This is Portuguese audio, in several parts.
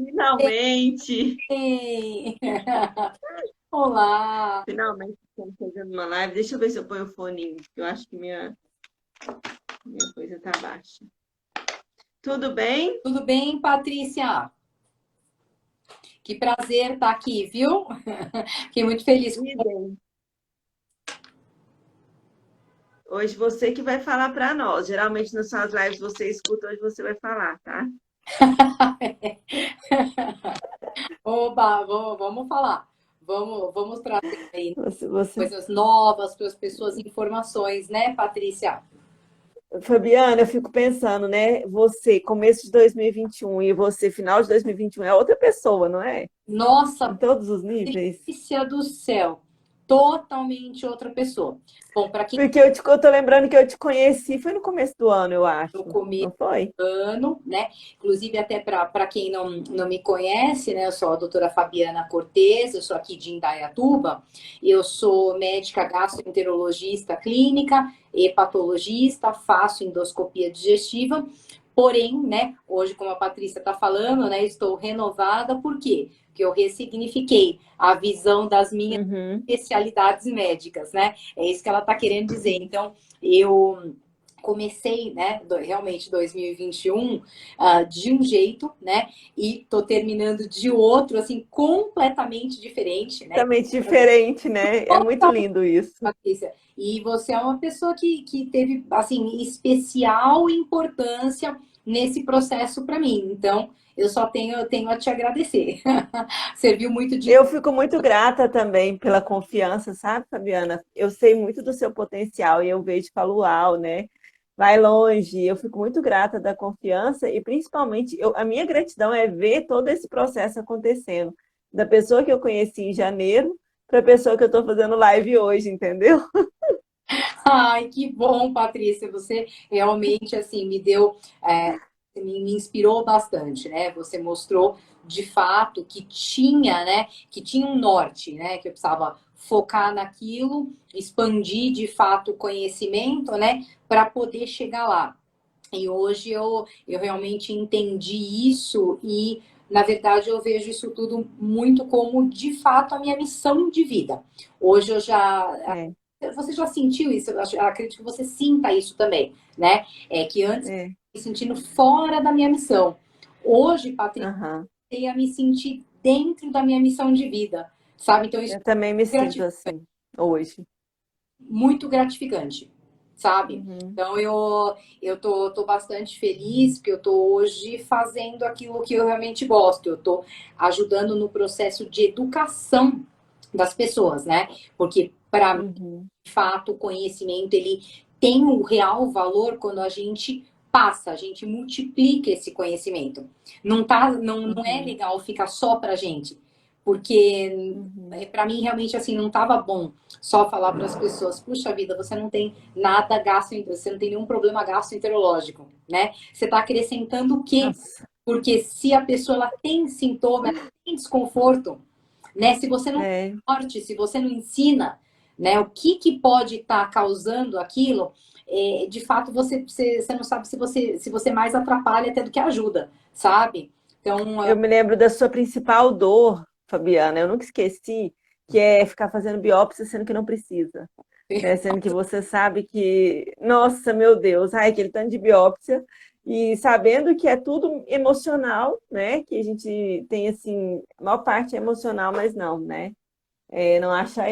Finalmente! Ei! Olá! Finalmente estamos fazendo uma live. Deixa eu ver se eu ponho o fone, que eu acho que minha coisa tá baixa. Tudo bem? Tudo bem, Patrícia? Que prazer estar aqui, viu? Fiquei muito feliz. E bem. Hoje você que vai falar para nós. Geralmente nas suas lives você escuta, hoje você vai falar, tá? Oba, vamos falar. Vamos trazer aí Você... coisas novas para as pessoas, informações, né, Patrícia? Fabiana, eu fico pensando, né? Você, começo de 2021 e você, final de 2021, é outra pessoa, não é? Em Nossa, todos os níveis. Patrícia do céu, totalmente outra pessoa. Bom, para quem Porque eu tô lembrando que eu te conheci, foi no começo do ano, eu no acho. começo Não foi? ano, né? Inclusive, até para quem não me conhece, né? Eu sou a doutora Fabiana Cortez, eu sou aqui de Indaiatuba, eu sou médica gastroenterologista clínica, hepatologista, faço endoscopia digestiva, porém, né, hoje, como a Patrícia está falando, né, estou renovada, por quê? Porque eu ressignifiquei a visão das minhas Uhum. especialidades médicas, né? É isso que ela está querendo dizer. Então, eu comecei, né, realmente 2021 de um jeito, né, e tô terminando de outro, assim, completamente diferente, né? Completamente diferente, né? É muito lindo isso. Patrícia. E você é uma pessoa que teve, assim, especial importância nesse processo para mim. Então, eu só tenho a te agradecer. Serviu muito de. Eu fico muito grata também pela confiança, sabe, Fabiana? Eu sei muito do seu potencial e eu vejo e falo, uau, né? Vai longe. Eu fico muito grata da confiança e principalmente a minha gratidão é ver todo esse processo acontecendo. Da pessoa que eu conheci em janeiro para a pessoa que eu estou fazendo live hoje, entendeu? Ai, que bom, Patrícia. Você realmente, assim, me deu. Me inspirou bastante, né? Você mostrou de fato que tinha, né? Que tinha um norte, né? Que eu precisava focar naquilo, expandir de fato o conhecimento, né? Para poder chegar lá. E hoje eu realmente entendi isso e, na verdade, eu vejo isso tudo muito como, de fato, a minha missão de vida. Hoje eu já. É, Você já sentiu isso? Eu acredito que você sinta isso também, né? É que antes eu é. me sentindo fora da minha missão. Hoje, Patrícia, Aham. eu ia me sentir dentro da minha missão de vida, sabe? Então, isso Eu também me é sinto assim hoje. muito gratificante, sabe? Uhum. Então eu tô bastante feliz porque eu tô hoje fazendo aquilo que eu realmente gosto. Eu tô ajudando no processo de educação das pessoas, né? Porque para mim, Uhum. de fato, o conhecimento ele tem um real valor quando a gente passa, a gente multiplica esse conhecimento. Não é Uhum. legal ficar só pra gente, porque Uhum. para mim realmente assim não estava bom só falar para as pessoas, puxa vida, você não tem nada você não tem nenhum problema gastroenterológico, né? Você está acrescentando o quê? Nossa. Porque se a pessoa ela tem sintoma, ela tem desconforto, né? Se você não É. norte, se você não ensina, né, o que pode estar causando aquilo, de fato você não sabe se você mais atrapalha até do que ajuda, sabe? Então, Eu me lembro da sua principal dor, Fabiana, eu nunca esqueci, que é ficar fazendo biópsia sendo que não precisa, né? Sendo que você sabe que, nossa, meu Deus, ai, aquele tanto de biópsia, e sabendo que é tudo emocional, né? Que a gente tem, assim, a maior parte é emocional, mas não, né? É, não acha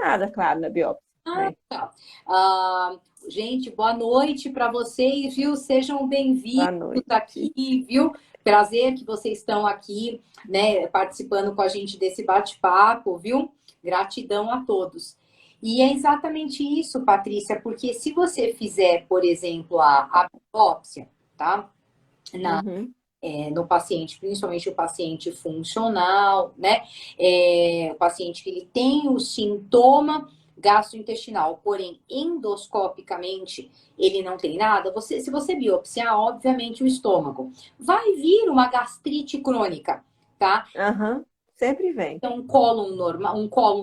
nada, claro, na biópsia, né? tá. Ah, gente, boa noite para vocês, viu? Sejam bem-vindos Boa noite. aqui, viu? Prazer que vocês estão aqui, né, participando com a gente desse bate-papo, viu? Gratidão a todos. E é exatamente isso, Patrícia, porque se você fizer, por exemplo, a biópsia, tá? Uhum. No paciente, principalmente o paciente funcional, né? O paciente que ele tem o sintoma gastrointestinal, porém endoscopicamente ele não tem nada. Se você biopsiar, obviamente o estômago vai vir uma gastrite crônica, tá? Aham. Sempre vem. Então, um cólon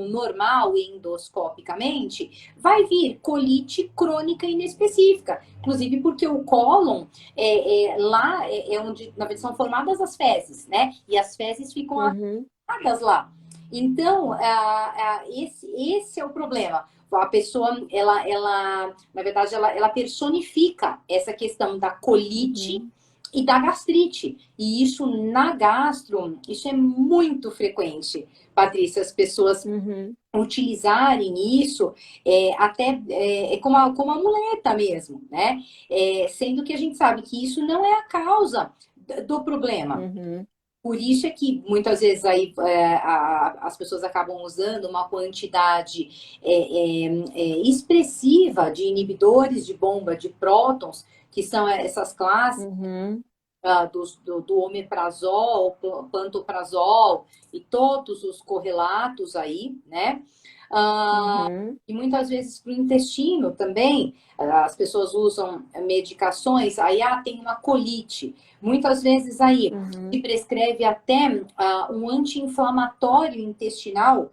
normal endoscopicamente, vai vir colite crônica inespecífica. Inclusive porque o cólon lá é onde, na verdade, são formadas as fezes, né? E as fezes ficam Uhum, alojadas lá. Então, esse é o problema. A pessoa, na verdade, ela personifica essa questão da colite uhum, e da gastrite. E isso na gastro, isso é muito frequente, Patrícia, as pessoas uhum. utilizarem isso até como a muleta mesmo, né? Sendo que a gente sabe que isso não é a causa do problema. Uhum, Por isso é que muitas vezes aí as pessoas acabam usando uma quantidade expressiva de inibidores de bomba de prótons, que são essas classes uhum, do omeprazol, pantoprazol e todos os correlatos aí, né? uhum, E muitas vezes para o intestino também, as pessoas usam medicações, aí tem uma colite. Muitas vezes aí se uhum. prescreve até um anti-inflamatório intestinal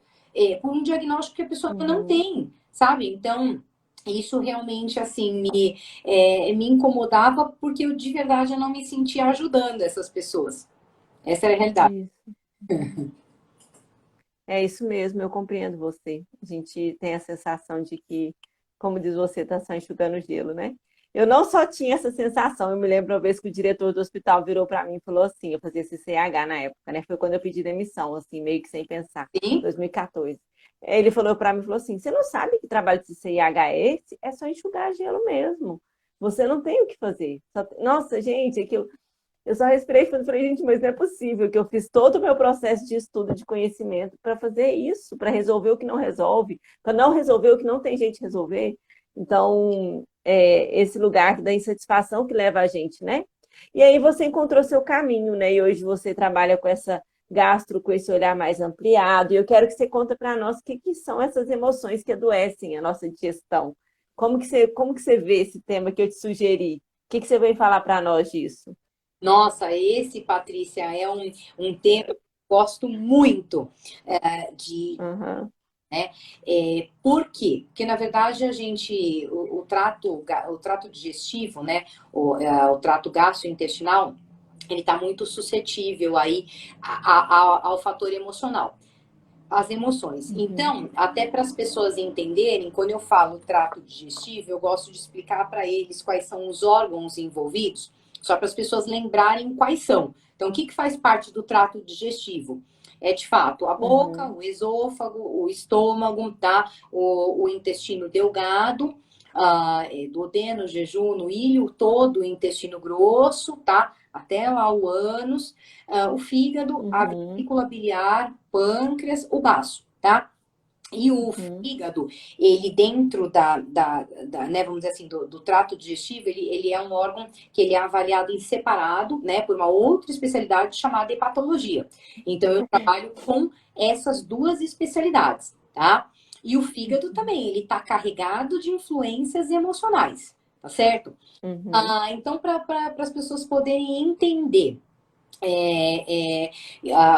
por um diagnóstico que a pessoa não Uhum. tem, sabe? Então, isso realmente, assim, me incomodava porque eu, de verdade, eu não me sentia ajudando essas pessoas. Essa é a realidade. Isso. É isso mesmo, eu compreendo você. A gente tem a sensação de que, como diz você, está só enxugando gelo, né? Eu não só tinha essa sensação, eu me lembro uma vez que o diretor do hospital virou para mim e falou assim, eu fazia CCH na época, né? Foi quando eu pedi demissão, assim, meio que sem pensar, Sim? 2014. Ele falou para mim, falou assim, você não sabe que trabalho de CCIH é esse? É só enxugar gelo mesmo. Você não tem o que fazer. Nossa, gente, aquilo. Eu só respirei e falei, gente, mas não é possível que eu fiz todo o meu processo de estudo, de conhecimento para fazer isso, para resolver o que não resolve, para não resolver o que não tem jeito de resolver. Então, esse lugar da insatisfação que leva a gente, né? E aí você encontrou seu caminho, né? E hoje você trabalha com essa gastro, com esse olhar mais ampliado. E eu quero que você conta para nós o que, que são essas emoções que adoecem a nossa digestão. Como que você vê esse tema que eu te sugeri? O que, que você vem falar para nós disso? Nossa, esse, Patrícia, é um tema que eu gosto muito de, Aham. né? Por quê? Porque, na verdade, o trato digestivo, né? O trato gastrointestinal, ele está muito suscetível aí ao fator emocional. As emoções. Uhum. Então, até para as pessoas entenderem, quando eu falo trato digestivo, eu gosto de explicar para eles quais são os órgãos envolvidos, só para as pessoas lembrarem quais são. Então, o que, que faz parte do trato digestivo? É de fato a boca, Uhum. o esôfago, o estômago, tá? O intestino delgado, duodeno, jejum, ilho, todo o intestino grosso, tá? Até lá o ânus, o fígado, a Uhum. vesícula biliar, pâncreas, o baço, tá? E o Uhum. fígado, ele dentro né, vamos dizer assim, do trato digestivo, ele é um órgão que ele é avaliado em separado, né, por uma outra especialidade chamada hepatologia. Então, eu trabalho com essas duas especialidades, tá? E o fígado também, ele está carregado de influências emocionais, tá certo? Uhum. Então, para as pessoas poderem entender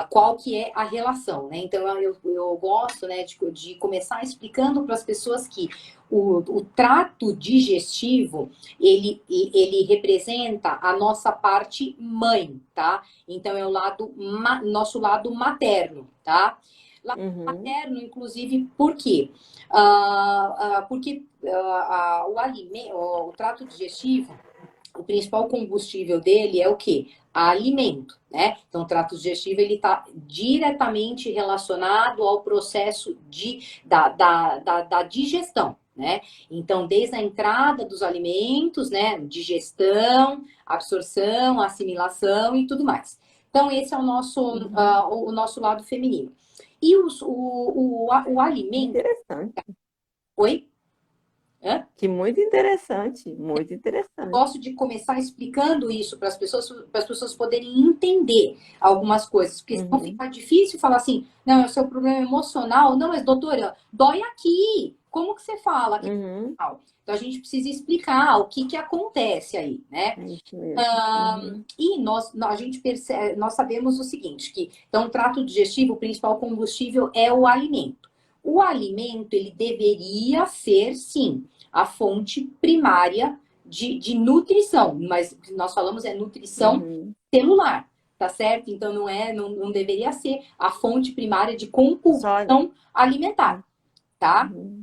qual que é a relação, né? Então eu gosto, né, de começar explicando para as pessoas que o trato digestivo ele representa a nossa parte mãe, tá? Então é o nosso lado materno, tá? Lado Uhum. materno, inclusive, por quê? Porque o alimento, o trato digestivo, o principal combustível dele é o quê? Alimento, né? Então, o trato digestivo ele está diretamente relacionado ao processo da digestão, né? Então, desde a entrada dos alimentos, né? Digestão, absorção, assimilação e tudo mais. Então, esse é Uhum. o nosso lado feminino. E o alimento. Interessante. Oi? Hã? Que muito interessante. Muito interessante. Gosto de começar explicando isso para as pessoas poderem entender algumas coisas, porque senão Uhum. fica difícil falar assim, não, é o seu problema emocional, não, mas doutora, dói aqui. como que você fala que Uhum. então a gente precisa explicar o que acontece aí, né? É isso mesmo. Uhum. E a gente percebe, nós sabemos o seguinte, que então o trato digestivo, o principal combustível é o alimento. O alimento, ele deveria ser, sim, a fonte primária de nutrição, mas o que nós falamos é nutrição Uhum. celular, tá certo? Então não deveria ser a fonte primária de Só. compulsão alimentar, tá? Uhum.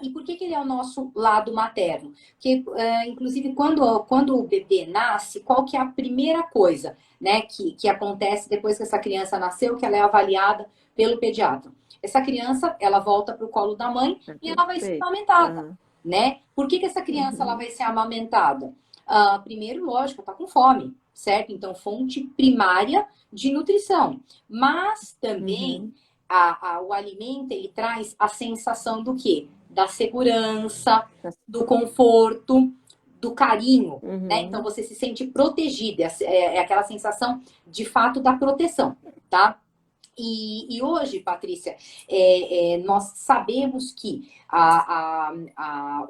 E por que ele é o nosso lado materno? Porque, inclusive, quando o bebê nasce, qual que é a primeira coisa, né, que acontece depois que essa criança nasceu, que ela é avaliada pelo pediatra? Essa criança, ela volta para o colo da mãe É e ela vai ser perfeito. amamentada, Uhum. né? Por que essa criança ela Uhum. vai ser amamentada? Primeiro, lógico, tá com fome, certo? Então, fonte primária de nutrição. Mas também Uhum. o alimento, ele traz a sensação do quê? Da segurança, do conforto, do carinho, né? Então, Uhum. você se sente protegida. É aquela sensação, de fato, da proteção, tá? E hoje, Patrícia, nós sabemos que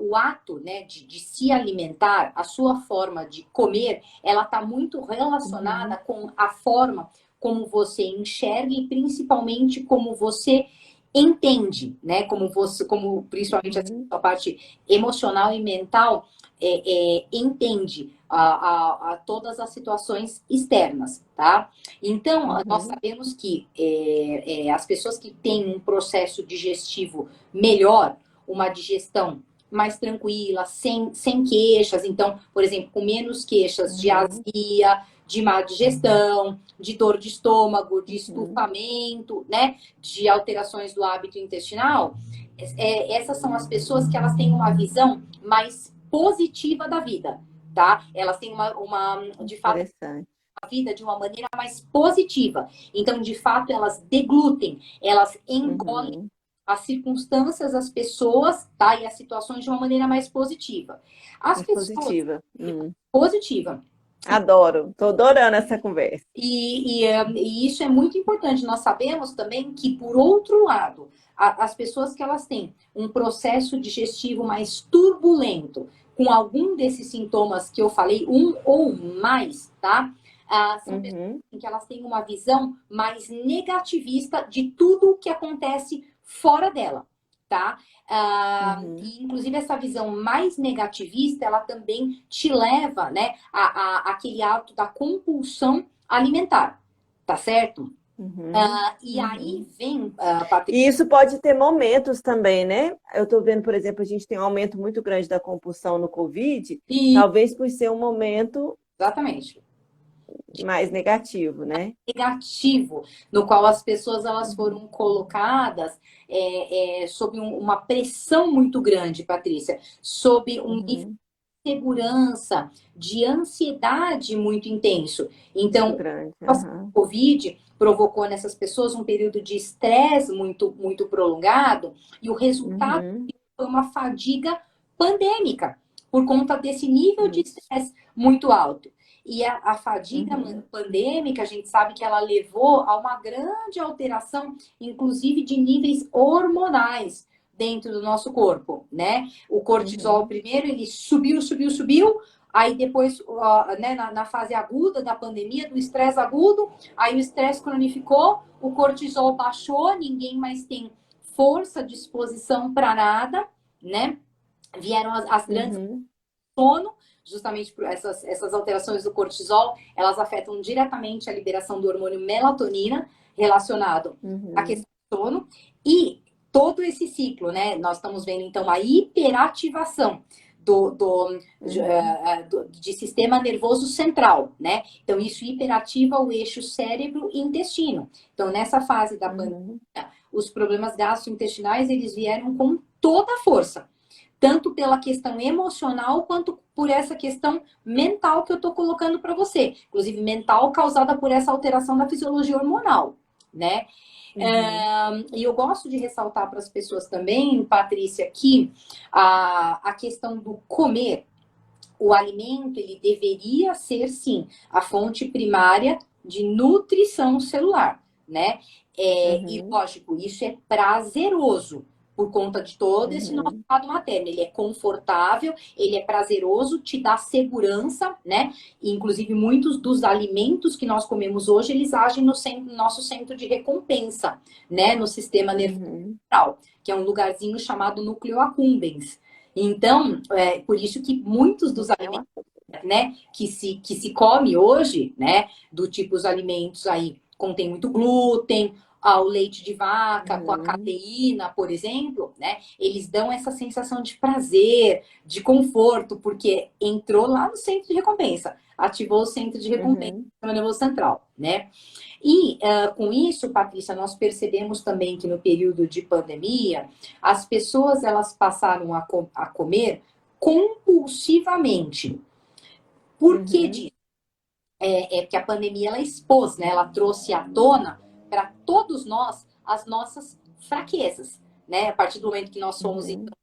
o ato, né, de se alimentar, a sua forma de comer, ela está muito relacionada Uhum. com a forma como você enxerga e principalmente como você entende, né? Como principalmente Uhum. a parte emocional e mental entende a todas as situações externas, tá? Então, nós Uhum. sabemos que as pessoas que têm um processo digestivo melhor, uma digestão mais tranquila, sem queixas, então, por exemplo, com menos queixas de Uhum. azia, de má digestão, de dor de estômago, de Uhum. estufamento, né, de alterações do hábito intestinal, essas são as pessoas que elas têm uma visão mais positiva da vida, tá? Elas têm de fato, Interessante. a vida de uma maneira mais positiva. Então, de fato, elas deglutem, elas engolem Uhum. as circunstâncias, as pessoas, tá? E as situações de uma maneira mais positiva. As Mais pessoas positiva. positiva. Adoro. Tô adorando essa conversa. E isso é muito importante. Nós sabemos também que, por outro lado, as pessoas que elas têm um processo digestivo mais turbulento, com algum desses sintomas que eu falei, um ou mais, tá? São pessoas Uhum. que elas têm uma visão mais negativista de tudo o que acontece fora dela, tá? Uhum. E inclusive essa visão mais negativista, ela também te leva, né, aquele ato da compulsão alimentar, tá certo? Uhum. E aí Uhum. vem, E Patrícia, isso pode ter momentos também, né? Eu estou vendo, por exemplo, a gente tem um aumento muito grande da compulsão no Covid, e talvez por ser um momento exatamente, mais negativo, né? negativo, no qual as pessoas elas Uhum. foram colocadas sob uma pressão muito grande, Patrícia, sob um nível Uhum. de segurança, de ansiedade muito intenso. Muito Então, grande. a Aham. Covid provocou nessas pessoas um período de estresse muito prolongado, e o resultado Uhum. foi uma fadiga pandêmica, por conta desse nível de Isso. estresse muito alto. E a fadiga Uhum. pandêmica, a gente sabe que ela levou a uma grande alteração, inclusive de níveis hormonais dentro do nosso corpo, né? O cortisol, Uhum. primeiro, ele subiu. Aí depois, né, na fase aguda da pandemia, do estresse agudo, aí o estresse cronificou, o cortisol baixou, ninguém mais tem força, disposição para nada, né? Vieram as grandes Uhum. sono, justamente por essas alterações do cortisol, elas afetam diretamente a liberação do hormônio melatonina, relacionado à Uhum. questão do sono, e todo esse ciclo, né? Nós estamos vendo, então, a hiperativação Uhum. de sistema nervoso central, né? Então, isso hiperativa o eixo cérebro e intestino. Então, nessa fase da pandemia, Uhum. os problemas gastrointestinais, eles vieram com toda a força, tanto pela questão emocional quanto por essa questão mental que eu estou colocando para você. Inclusive, mental causada por essa alteração da fisiologia hormonal, né? Uhum. E eu gosto de ressaltar para as pessoas também, Patrícia, que a questão do comer, o alimento, ele deveria ser, sim, a fonte primária de nutrição celular, né? E Uhum. lógico, isso é prazeroso, por conta de todo esse nosso Uhum. lado materno. Ele é confortável, ele é prazeroso, te dá segurança, né? E, inclusive, muitos dos alimentos que nós comemos hoje, eles agem no nosso centro de recompensa, né? No sistema nervoso Uhum. central, que é um lugarzinho chamado núcleo accumbens. Então, por isso que muitos dos alimentos, né, que se come hoje, né, do tipo os alimentos aí contém muito glúten, o leite de vaca com a Uhum. caseína, por exemplo, né, eles dão essa sensação de prazer, de conforto, porque entrou lá no centro de recompensa, ativou o centro de recompensa Uhum. do nervoso central, né? E com isso, Patrícia, nós percebemos também que no período de pandemia, as pessoas elas passaram a comer compulsivamente. Por que Uhum. disso? É porque a pandemia ela expôs, né? Ela trouxe à tona para todos nós as nossas fraquezas, né? A partir do momento que nós fomos Uhum. então,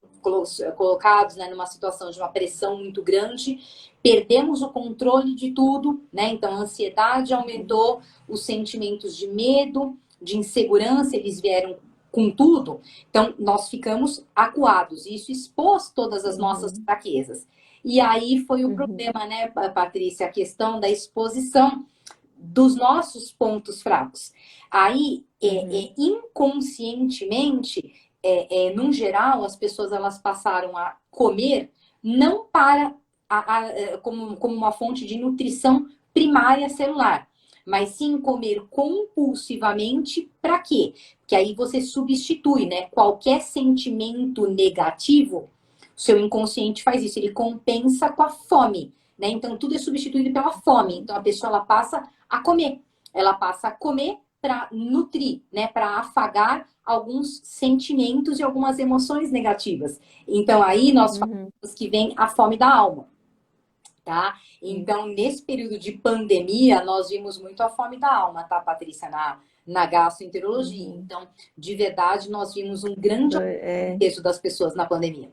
colocados, né, numa situação de uma pressão muito grande, perdemos o controle de tudo, né? Então a ansiedade Uhum. aumentou, os sentimentos de medo, de insegurança, eles vieram com tudo. Então nós ficamos acuados. E isso expôs todas as nossas Uhum. fraquezas. E aí foi o Uhum. problema, né, Patrícia? A questão da exposição dos nossos pontos fracos. Aí, Uhum. inconscientemente, num geral, as pessoas elas passaram a comer não para como uma fonte de nutrição primária celular, mas sim comer compulsivamente para quê? Que aí você substitui, né? Qualquer sentimento negativo, seu inconsciente faz isso, ele compensa com a fome, né? Então tudo é substituído pela fome. Então a pessoa ela passa a comer. Ela passa a comer para nutrir, né? Para afagar alguns sentimentos e algumas emoções negativas. Então aí nós Uhum. falamos que vem a fome da alma, tá? Uhum. Então nesse período de pandemia nós vimos muito a fome da alma, tá, Patrícia, na gastroenterologia. Uhum. Então, de verdade, nós vimos um grande É. peso das pessoas na pandemia.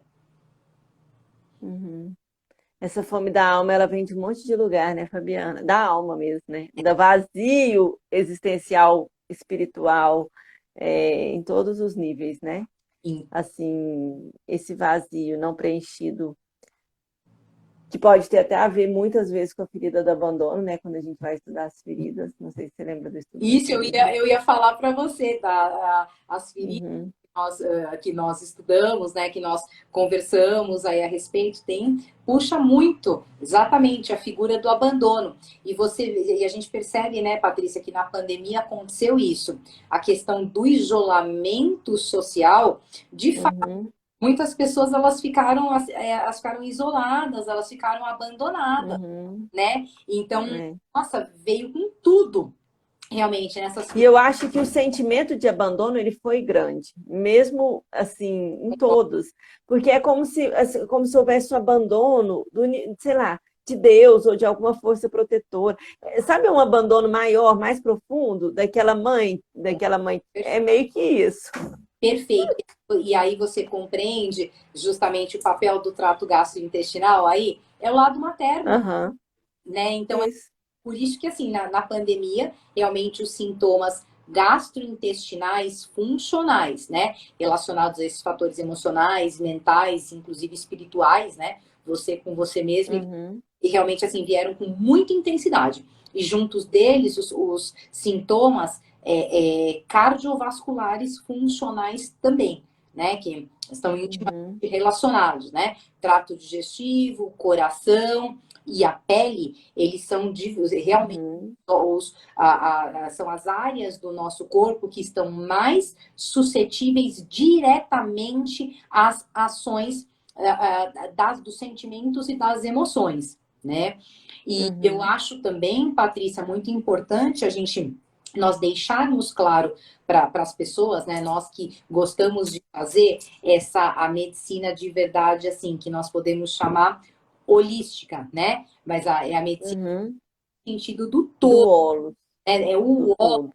Uhum. Essa fome da alma, ela vem de um monte de lugar, né, Fabiana? Da alma mesmo, né? Da vazio existencial, espiritual, em todos os níveis, né? Assim, esse vazio não preenchido, que pode ter até a ver muitas vezes com a ferida do abandono, né? Quando a gente vai estudar as feridas. Não sei se você lembra do estudo das Isso, feridas. eu ia falar para você, tá? As feridas Uhum. que nós estudamos, né, que nós conversamos aí a respeito, puxa muito exatamente a figura do abandono. E a gente percebe, né, Patrícia, que na pandemia aconteceu isso. A questão do isolamento social, de fato, Uhum. muitas pessoas elas ficaram isoladas, elas ficaram abandonadas, Uhum. né? Então, É. nossa, veio com tudo realmente nessas E eu acho que o sentimento de abandono ele foi grande, mesmo assim, em todos, porque é como se, assim, como se houvesse um abandono sei lá, de Deus ou de alguma força protetora. Sabe um abandono maior, mais profundo daquela mãe? É meio que isso. perfeito. E aí você compreende justamente o papel do trato gastrointestinal aí, é o lado materno, Aham, né? Então, é isso. por isso que, assim, na pandemia, realmente os sintomas gastrointestinais funcionais, né? Relacionados a esses fatores emocionais, mentais, inclusive espirituais, né? Você com você mesmo, Uhum, e realmente, assim, vieram com muita intensidade. E juntos deles, os sintomas cardiovasculares funcionais também, né? Que estão intimamente uhum, relacionados, né? Trato digestivo, coração e a pele, eles são realmente uhum, são as áreas do nosso corpo que estão mais suscetíveis diretamente às ações dos sentimentos e das emoções, né? E eu uhum, acho também, Patrícia, muito importante nós deixarmos claro para as pessoas, né, nós que gostamos de fazer a medicina de verdade, assim, que nós podemos chamar holística, né? Mas é a medicina uhum. no sentido do Do todo, olo, é do o todo.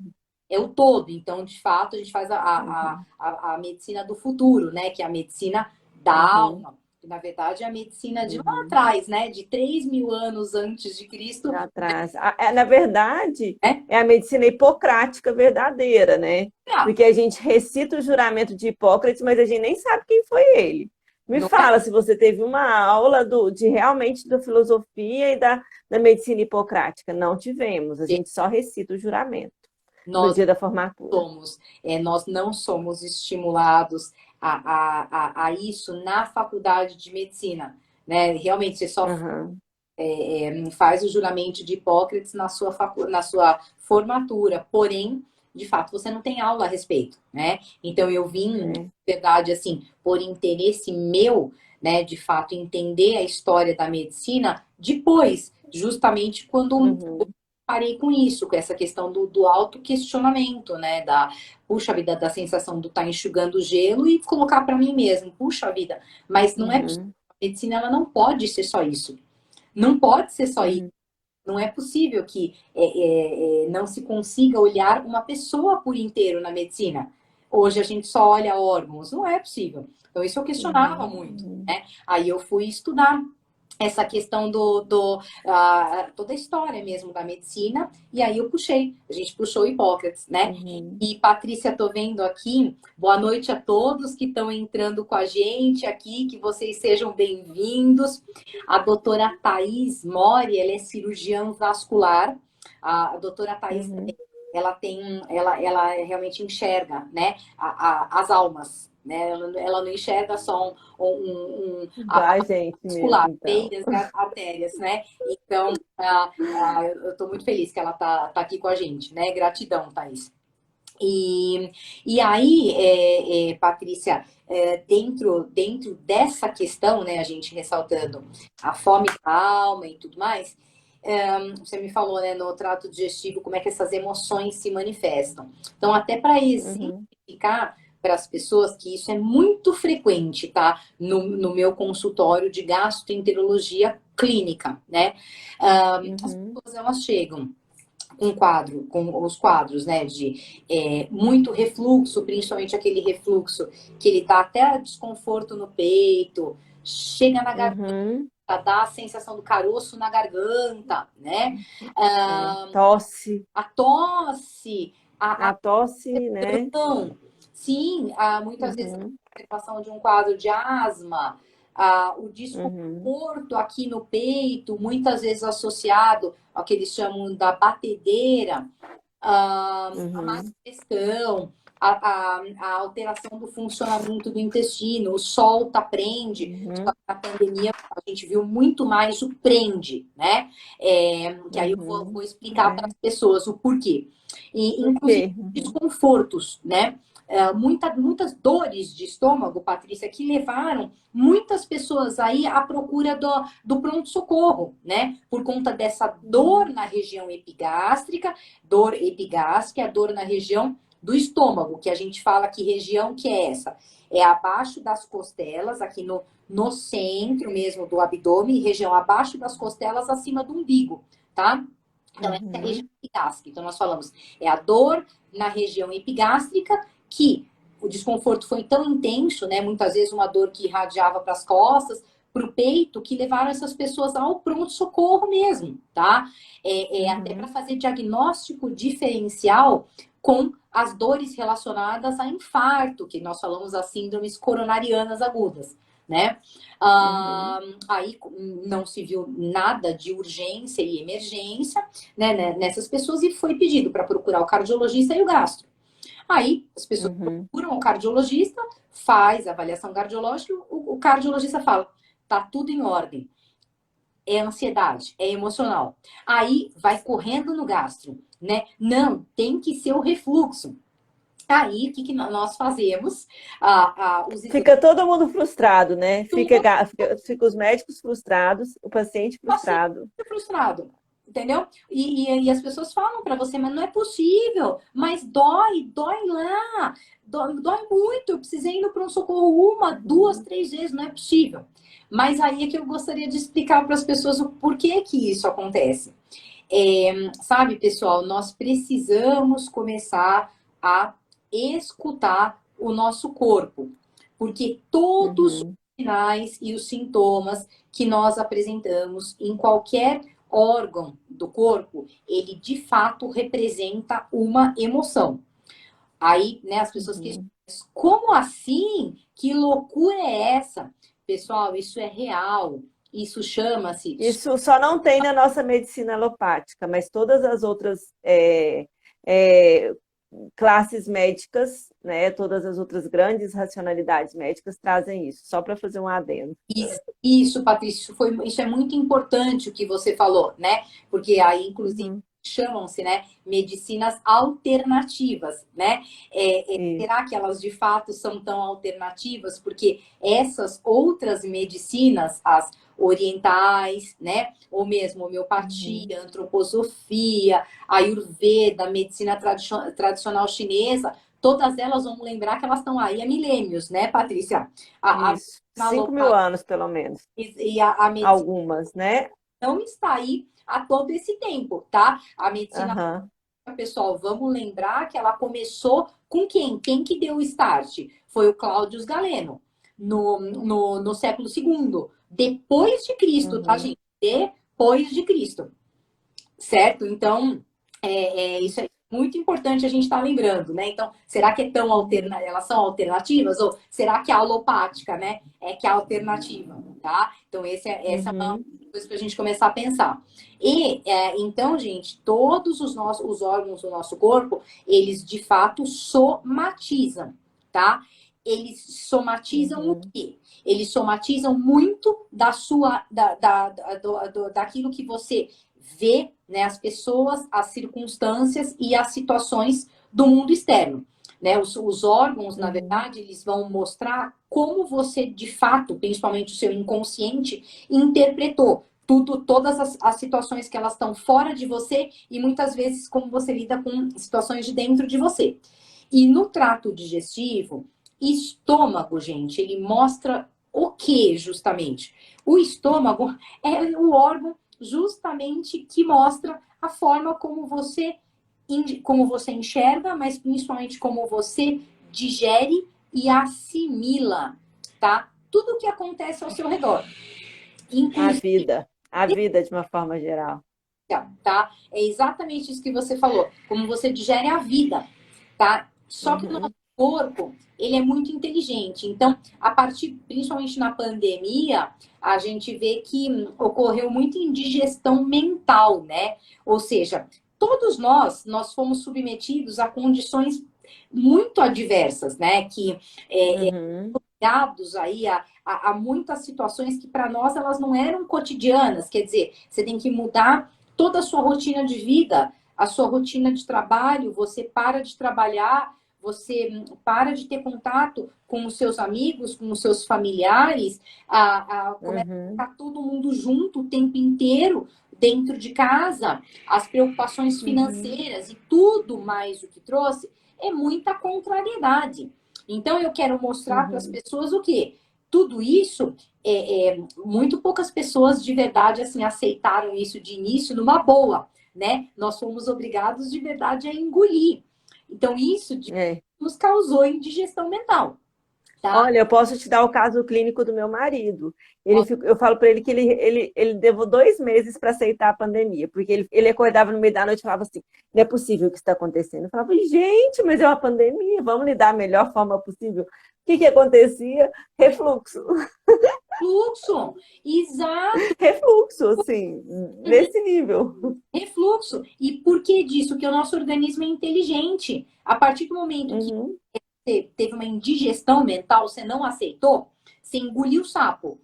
é o todo. Então, de fato, a gente faz Uhum, a medicina do futuro, né? Que é a medicina da uhum, alma. na verdade, é a medicina de lá Uhum. atrás, né? De 3.000 anos antes de Cristo, Lá atrás. Na verdade, né? é a medicina hipocrática verdadeira, né? Ah, Porque a gente recita o juramento de Hipócrates, mas a gente nem sabe quem foi ele. Me não é? fala se você teve uma aula de realmente da filosofia e da medicina hipocrática. Não tivemos, a gente só recita o juramento no Nós dia da formatura. somos, nós não somos estimulados a isso na faculdade de medicina, né? Realmente, você só Aham, faz o juramento de Hipócrates na sua formatura, porém, de fato, você não tem aula a respeito, né? Então, eu vim, de é. verdade, assim, por interesse meu, né, de fato, entender a história da medicina depois, justamente quando Uhum, parei com isso, com essa questão do autoquestionamento, né? Puxa vida, da sensação do estar enxugando gelo e colocar para mim mesmo, puxa vida, mas não é possível. uhum, A medicina, ela não pode ser só isso. Não pode ser só isso. uhum, Não é possível que não se consiga olhar uma pessoa por inteiro na medicina. Hoje a gente só olha órgãos. Não é possível. Então, isso eu questionava uhum, muito, uhum, né? Aí eu fui estudar essa questão toda a história mesmo da medicina, e aí a gente puxou Hipócrates, né? uhum. E Patrícia, tô vendo aqui, boa noite a todos que estão entrando com a gente aqui, que vocês sejam bem-vindos. A doutora Thaís Mori, ela é cirurgiã vascular. A doutora Thaís, Uhum. ela realmente enxerga, né, as almas, né? Ela não enxerga só a Igual a gente mesmo, muscular, então. veias, artérias, né? Então, eu estou muito feliz que ela tá aqui com a gente, né? Gratidão, Thaís. E aí, Patrícia, dentro dessa questão, né, a gente ressaltando a fome da alma e tudo mais, você me falou, né, no trato digestivo, como é que essas emoções se manifestam. Então, até para Uhum, exemplificar para as pessoas que isso é muito frequente, tá? No meu consultório de gastroenterologia clínica, né? As uhum, pessoas, elas chegam com os quadros, né, de muito refluxo, principalmente aquele refluxo que ele dá até desconforto no peito, chega na garganta, uhum. dá a sensação do caroço na garganta, né? É. Ah, Tosse. a tosse, a A tosse, né? não. Sim, muitas vezes a Uhum, apresentação de um quadro de asma, o uhum, desconforto aqui no peito, muitas vezes associado ao que eles chamam da batedeira, a má uhum, digestão, a alteração do funcionamento do intestino, o solta, prende. Só uhum, que na pandemia a gente viu muito mais o prende, né? Que aí eu vou uhum. explicar para É. as pessoas o porquê. E, Por inclusive, quê? Uhum, desconfortos, né? Muitas dores de estômago, Patrícia, que levaram muitas pessoas aí à procura do pronto-socorro, né? Por conta dessa dor uhum, na região epigástrica, dor epigástrica, a dor na região do estômago, que a gente fala que região que é essa? É abaixo das costelas, aqui no centro mesmo do abdômen, região abaixo das costelas, acima do umbigo, tá? Então, essa é a região uhum, epigástrica. Então, nós falamos, é a dor na região epigástrica que o desconforto foi tão intenso, né? Muitas vezes uma dor que irradiava para as costas, para o peito, que levaram essas pessoas ao pronto-socorro mesmo, tá? Até para uhum, fazer diagnóstico diferencial com as dores relacionadas a infarto, que nós falamos as síndromes coronarianas agudas, né? uhum, Aí não se viu nada de urgência e emergência, né, nessas pessoas e foi pedido para procurar o cardiologista e o gastro. Aí as pessoas uhum, procuram o cardiologista, faz a avaliação cardiológica, o cardiologista fala, tá tudo em ordem. É ansiedade, é emocional. Aí vai correndo no gastro, né? Não, tem que ser o refluxo. Aí, o que nós fazemos? Os exames, Fica todo mundo frustrado, né? tudo Fica os médicos frustrados, o paciente paciente frustrado. frustrado. Entendeu? E as pessoas falam para você, mas não é possível, mas dói lá, dói muito. Eu precisei ir no pronto-socorro uma, duas, Uhum, 3 vezes, não é possível. Mas aí é que eu gostaria de explicar para as pessoas o porquê que isso acontece. Sabe, pessoal, nós precisamos começar a escutar o nosso corpo, porque todos os uhum, sinais e os sintomas que nós apresentamos em qualquer órgão do corpo, ele de fato representa uma emoção. Aí, né, as pessoas questionam, Uhum. como assim? Que loucura é essa? Pessoal, isso é real. Isso chama-se. Isso só não tem na nossa medicina alopática, mas todas as outras classes médicas, né, todas as outras grandes racionalidades médicas trazem isso, só para fazer um adendo. Isso, Patrícia, isso é muito importante o que você falou, né? Porque aí, inclusive, Uhum. chamam-se, né, medicinas alternativas, né? Será que elas de fato são tão alternativas? Porque essas outras medicinas, as orientais, né, ou mesmo Uhum. homeopatia, antroposofia, ayurveda, medicina tradicional chinesa, todas elas, vamos lembrar que elas estão aí há milênios, né, Patrícia? A Isso. 5.000 anos, pelo menos. a medicina Algumas, né? não está aí há todo esse tempo, tá? A medicina, Aham. pessoal, vamos lembrar que ela começou com quem? Quem que deu o start? Foi o Cláudio Galeno, no século segundo, depois de Cristo, tá, Uhum. gente? Depois de Cristo, certo? Então, isso é muito importante a gente estar lembrando, né? Então, será que é tão Uhum. elas são alternativas? Ou será que a alopática, né, é que é a alternativa, tá? Então, essa é uma Uhum. coisa para a gente começar a pensar. E, então, gente, todos os órgãos do nosso corpo, eles de fato somatizam, tá? Eles somatizam o Uhum. quê? Eles somatizam muito da sua, daquilo que você vê, né, as pessoas, as circunstâncias e as situações do mundo externo. Né? Os órgãos, na Uhum. verdade, eles vão mostrar como você, de fato, principalmente o seu inconsciente, interpretou todas as situações que elas estão fora de você e muitas vezes como você lida com situações de dentro de você. E no trato digestivo, estômago, gente, ele mostra o que justamente? O estômago é o órgão justamente que mostra a forma como você enxerga, mas principalmente como você digere e assimila, tá? Tudo o que acontece ao seu redor, inclusive, A vida de uma forma geral. tá? É exatamente isso que você falou, como você digere a vida, tá? Só que o nosso Uhum. corpo, ele é muito inteligente. Então, a partir, principalmente na pandemia, a gente vê que ocorreu muita indigestão mental, né? Ou seja, todos nós fomos submetidos a condições muito adversas, né? Que Uhum. ligados aí a muitas situações que para nós elas não eram cotidianas. Quer dizer, você tem que mudar toda a sua rotina de vida, a sua rotina de trabalho, você para de trabalhar, você para de ter contato com os seus amigos, com os seus familiares, começa a Uhum. ficar todo mundo junto o tempo inteiro dentro de casa, as preocupações Uhum. financeiras e tudo mais o que trouxe é muita contrariedade. Então, eu quero mostrar para as Uhum. pessoas o quê? Tudo isso, muito poucas pessoas de verdade assim aceitaram isso de início numa boa, né? Nós fomos obrigados de verdade a engolir. Então, É. nos causou indigestão mental, tá? Olha, eu posso te dar o caso clínico do meu marido. Ó, Eu falo para ele que ele levou 2 meses para aceitar a pandemia, porque ele acordava no meio da noite e falava assim: não é possível o que está acontecendo. Eu falava, gente, mas é uma pandemia, vamos lidar da melhor forma possível. O que acontecia? Refluxo. fluxo, exato, Refluxo, assim, nesse nível. refluxo. E por que disso? Porque o nosso organismo é inteligente. A partir do momento que Uhum. você teve uma indigestão mental, você não aceitou, você engoliu o sapo.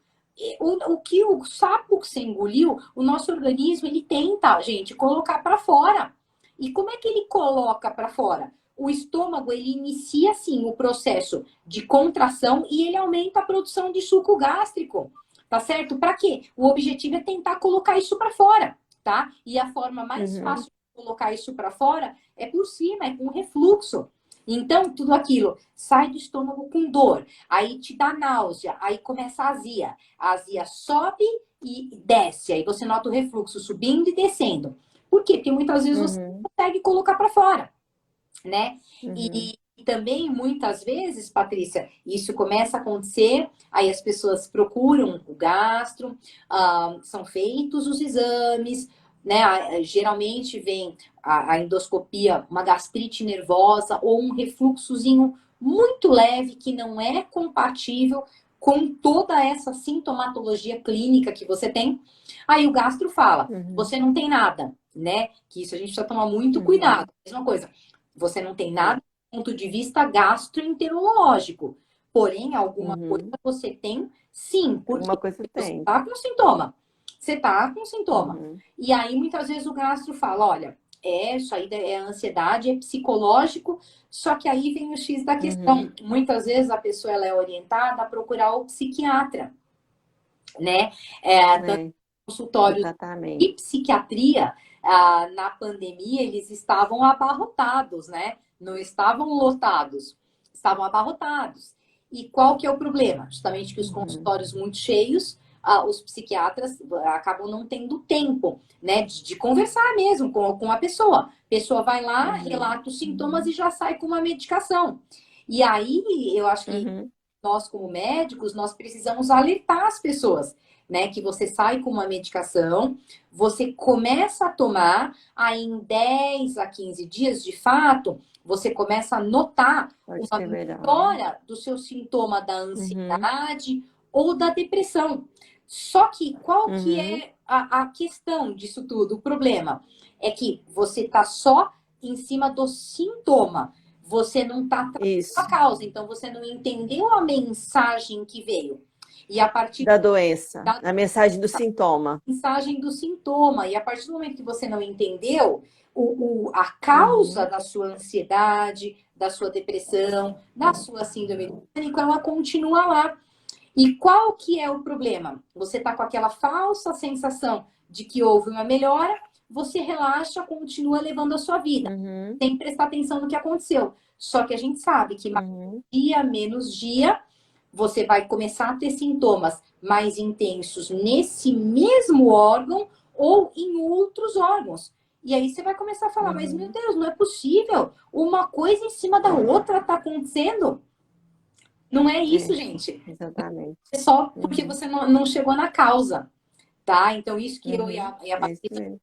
O que o sapo que você engoliu, o nosso organismo, ele tenta, gente, colocar para fora. E como é que ele coloca para fora? O estômago, ele inicia, assim, o processo de contração e ele aumenta a produção de suco gástrico. Tá certo? Para quê? O objetivo é tentar colocar isso para fora, tá? E a forma mais Uhum. fácil de colocar isso para fora é por cima, é com refluxo. Então, tudo aquilo sai do estômago com dor, aí te dá náusea, aí começa a azia. A azia sobe e desce, aí você nota o refluxo subindo e descendo. Por quê? Porque muitas vezes você Uhum. não consegue colocar para fora, né? Uhum. E também, muitas vezes, Patrícia, isso começa a acontecer, aí as pessoas procuram o gastro, são feitos os exames, né? Geralmente vem a endoscopia, uma gastrite nervosa ou um refluxozinho muito leve que não é compatível com toda essa sintomatologia clínica que você tem. Aí o gastro fala, Uhum. você não tem nada, né? Que isso a gente precisa tomar muito Uhum. cuidado. Mesma coisa, você não tem nada do ponto de vista gastroenterológico. Porém, alguma coisa Uhum. você tem sim, porque Alguma coisa você tem. está com sintoma. Você está com sintoma. Uhum. E aí, muitas vezes, o gastro fala: olha, isso aí é ansiedade, é psicológico, só que aí vem o X da questão. Uhum. Muitas vezes a pessoa ela é orientada a procurar o psiquiatra, né? Tanto É, consultórios de exatamente. psiquiatria, na pandemia, eles estavam abarrotados, né? Não estavam lotados, estavam abarrotados. E qual que é o problema? Justamente que os Uhum. consultórios muito cheios, os psiquiatras acabam não tendo tempo, né, de conversar mesmo com a pessoa. A pessoa vai lá, Uhum. relata os sintomas e já sai com uma medicação. E aí, eu acho que Uhum. nós, como médicos, nós precisamos alertar as pessoas, né? Que você sai com uma medicação, você começa a tomar, aí em 10 a 15 dias, de fato, você começa a notar Pode uma ser melhor. melhora do seu sintoma da Uhum. ansiedade ou da depressão. Só que qual que Uhum. é a questão disso tudo? O problema é que você está só em cima do sintoma. Você não está a Isso. causa, então você não entendeu a mensagem que veio. E a partir Da doença. da A mensagem do sintoma. mensagem do sintoma, e a partir do momento que você não entendeu a causa Uhum. da sua ansiedade, da sua depressão, da sua síndrome do pânico, ela continua lá. E qual que é o problema? Você está com aquela falsa sensação de que houve uma melhora, você relaxa, continua levando a sua vida, Uhum. sem prestar atenção no que aconteceu. Só que a gente sabe que mais Uhum. dia, menos dia, você vai começar a ter sintomas mais intensos nesse mesmo órgão ou em outros órgãos. E aí você vai começar a falar, mas meu Uhum. Deus, não é possível. Uma coisa em cima da outra está acontecendo. Não é isso, É, gente. exatamente. É só porque Uhum. você não chegou na causa, tá? Então, isso que eu e Uhum. a É isso Patrícia mesmo.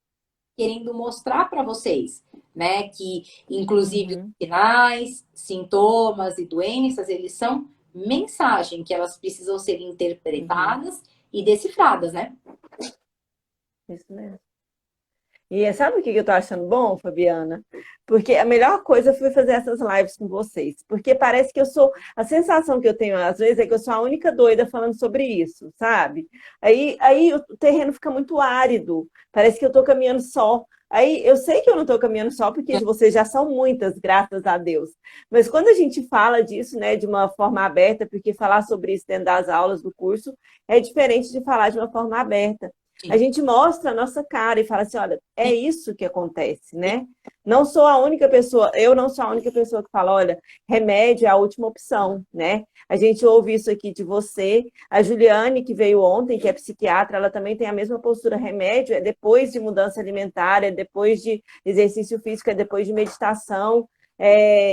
querendo mostrar para vocês, né? Que, inclusive, os Uhum. sinais, sintomas e doenças, eles são mensagem que elas precisam ser Uhum. interpretadas e decifradas, né? Isso mesmo. E sabe o que eu tô achando bom, Fabiana? Porque a melhor coisa foi fazer essas lives com vocês. Porque parece que eu sou. A sensação que eu tenho às vezes é que eu sou a única doida falando sobre isso, sabe? Aí o terreno fica muito árido. Parece que eu tô caminhando só. Aí eu sei que eu não estou caminhando só, porque vocês já são muitas, graças a Deus. Mas quando a gente fala disso, né, de uma forma aberta, porque falar sobre isso dentro das aulas do curso é diferente de falar de uma forma aberta. A Sim, gente mostra a nossa cara e fala assim, olha, é sim, isso que acontece, sim. né? Não sou a única pessoa, eu não sou a única pessoa que fala, olha, remédio é a última opção, né? A gente ouve isso aqui de você. A Juliane, que veio ontem, que é psiquiatra, ela também tem a mesma postura. Remédio é depois de mudança alimentar, é depois de exercício físico, é depois de meditação,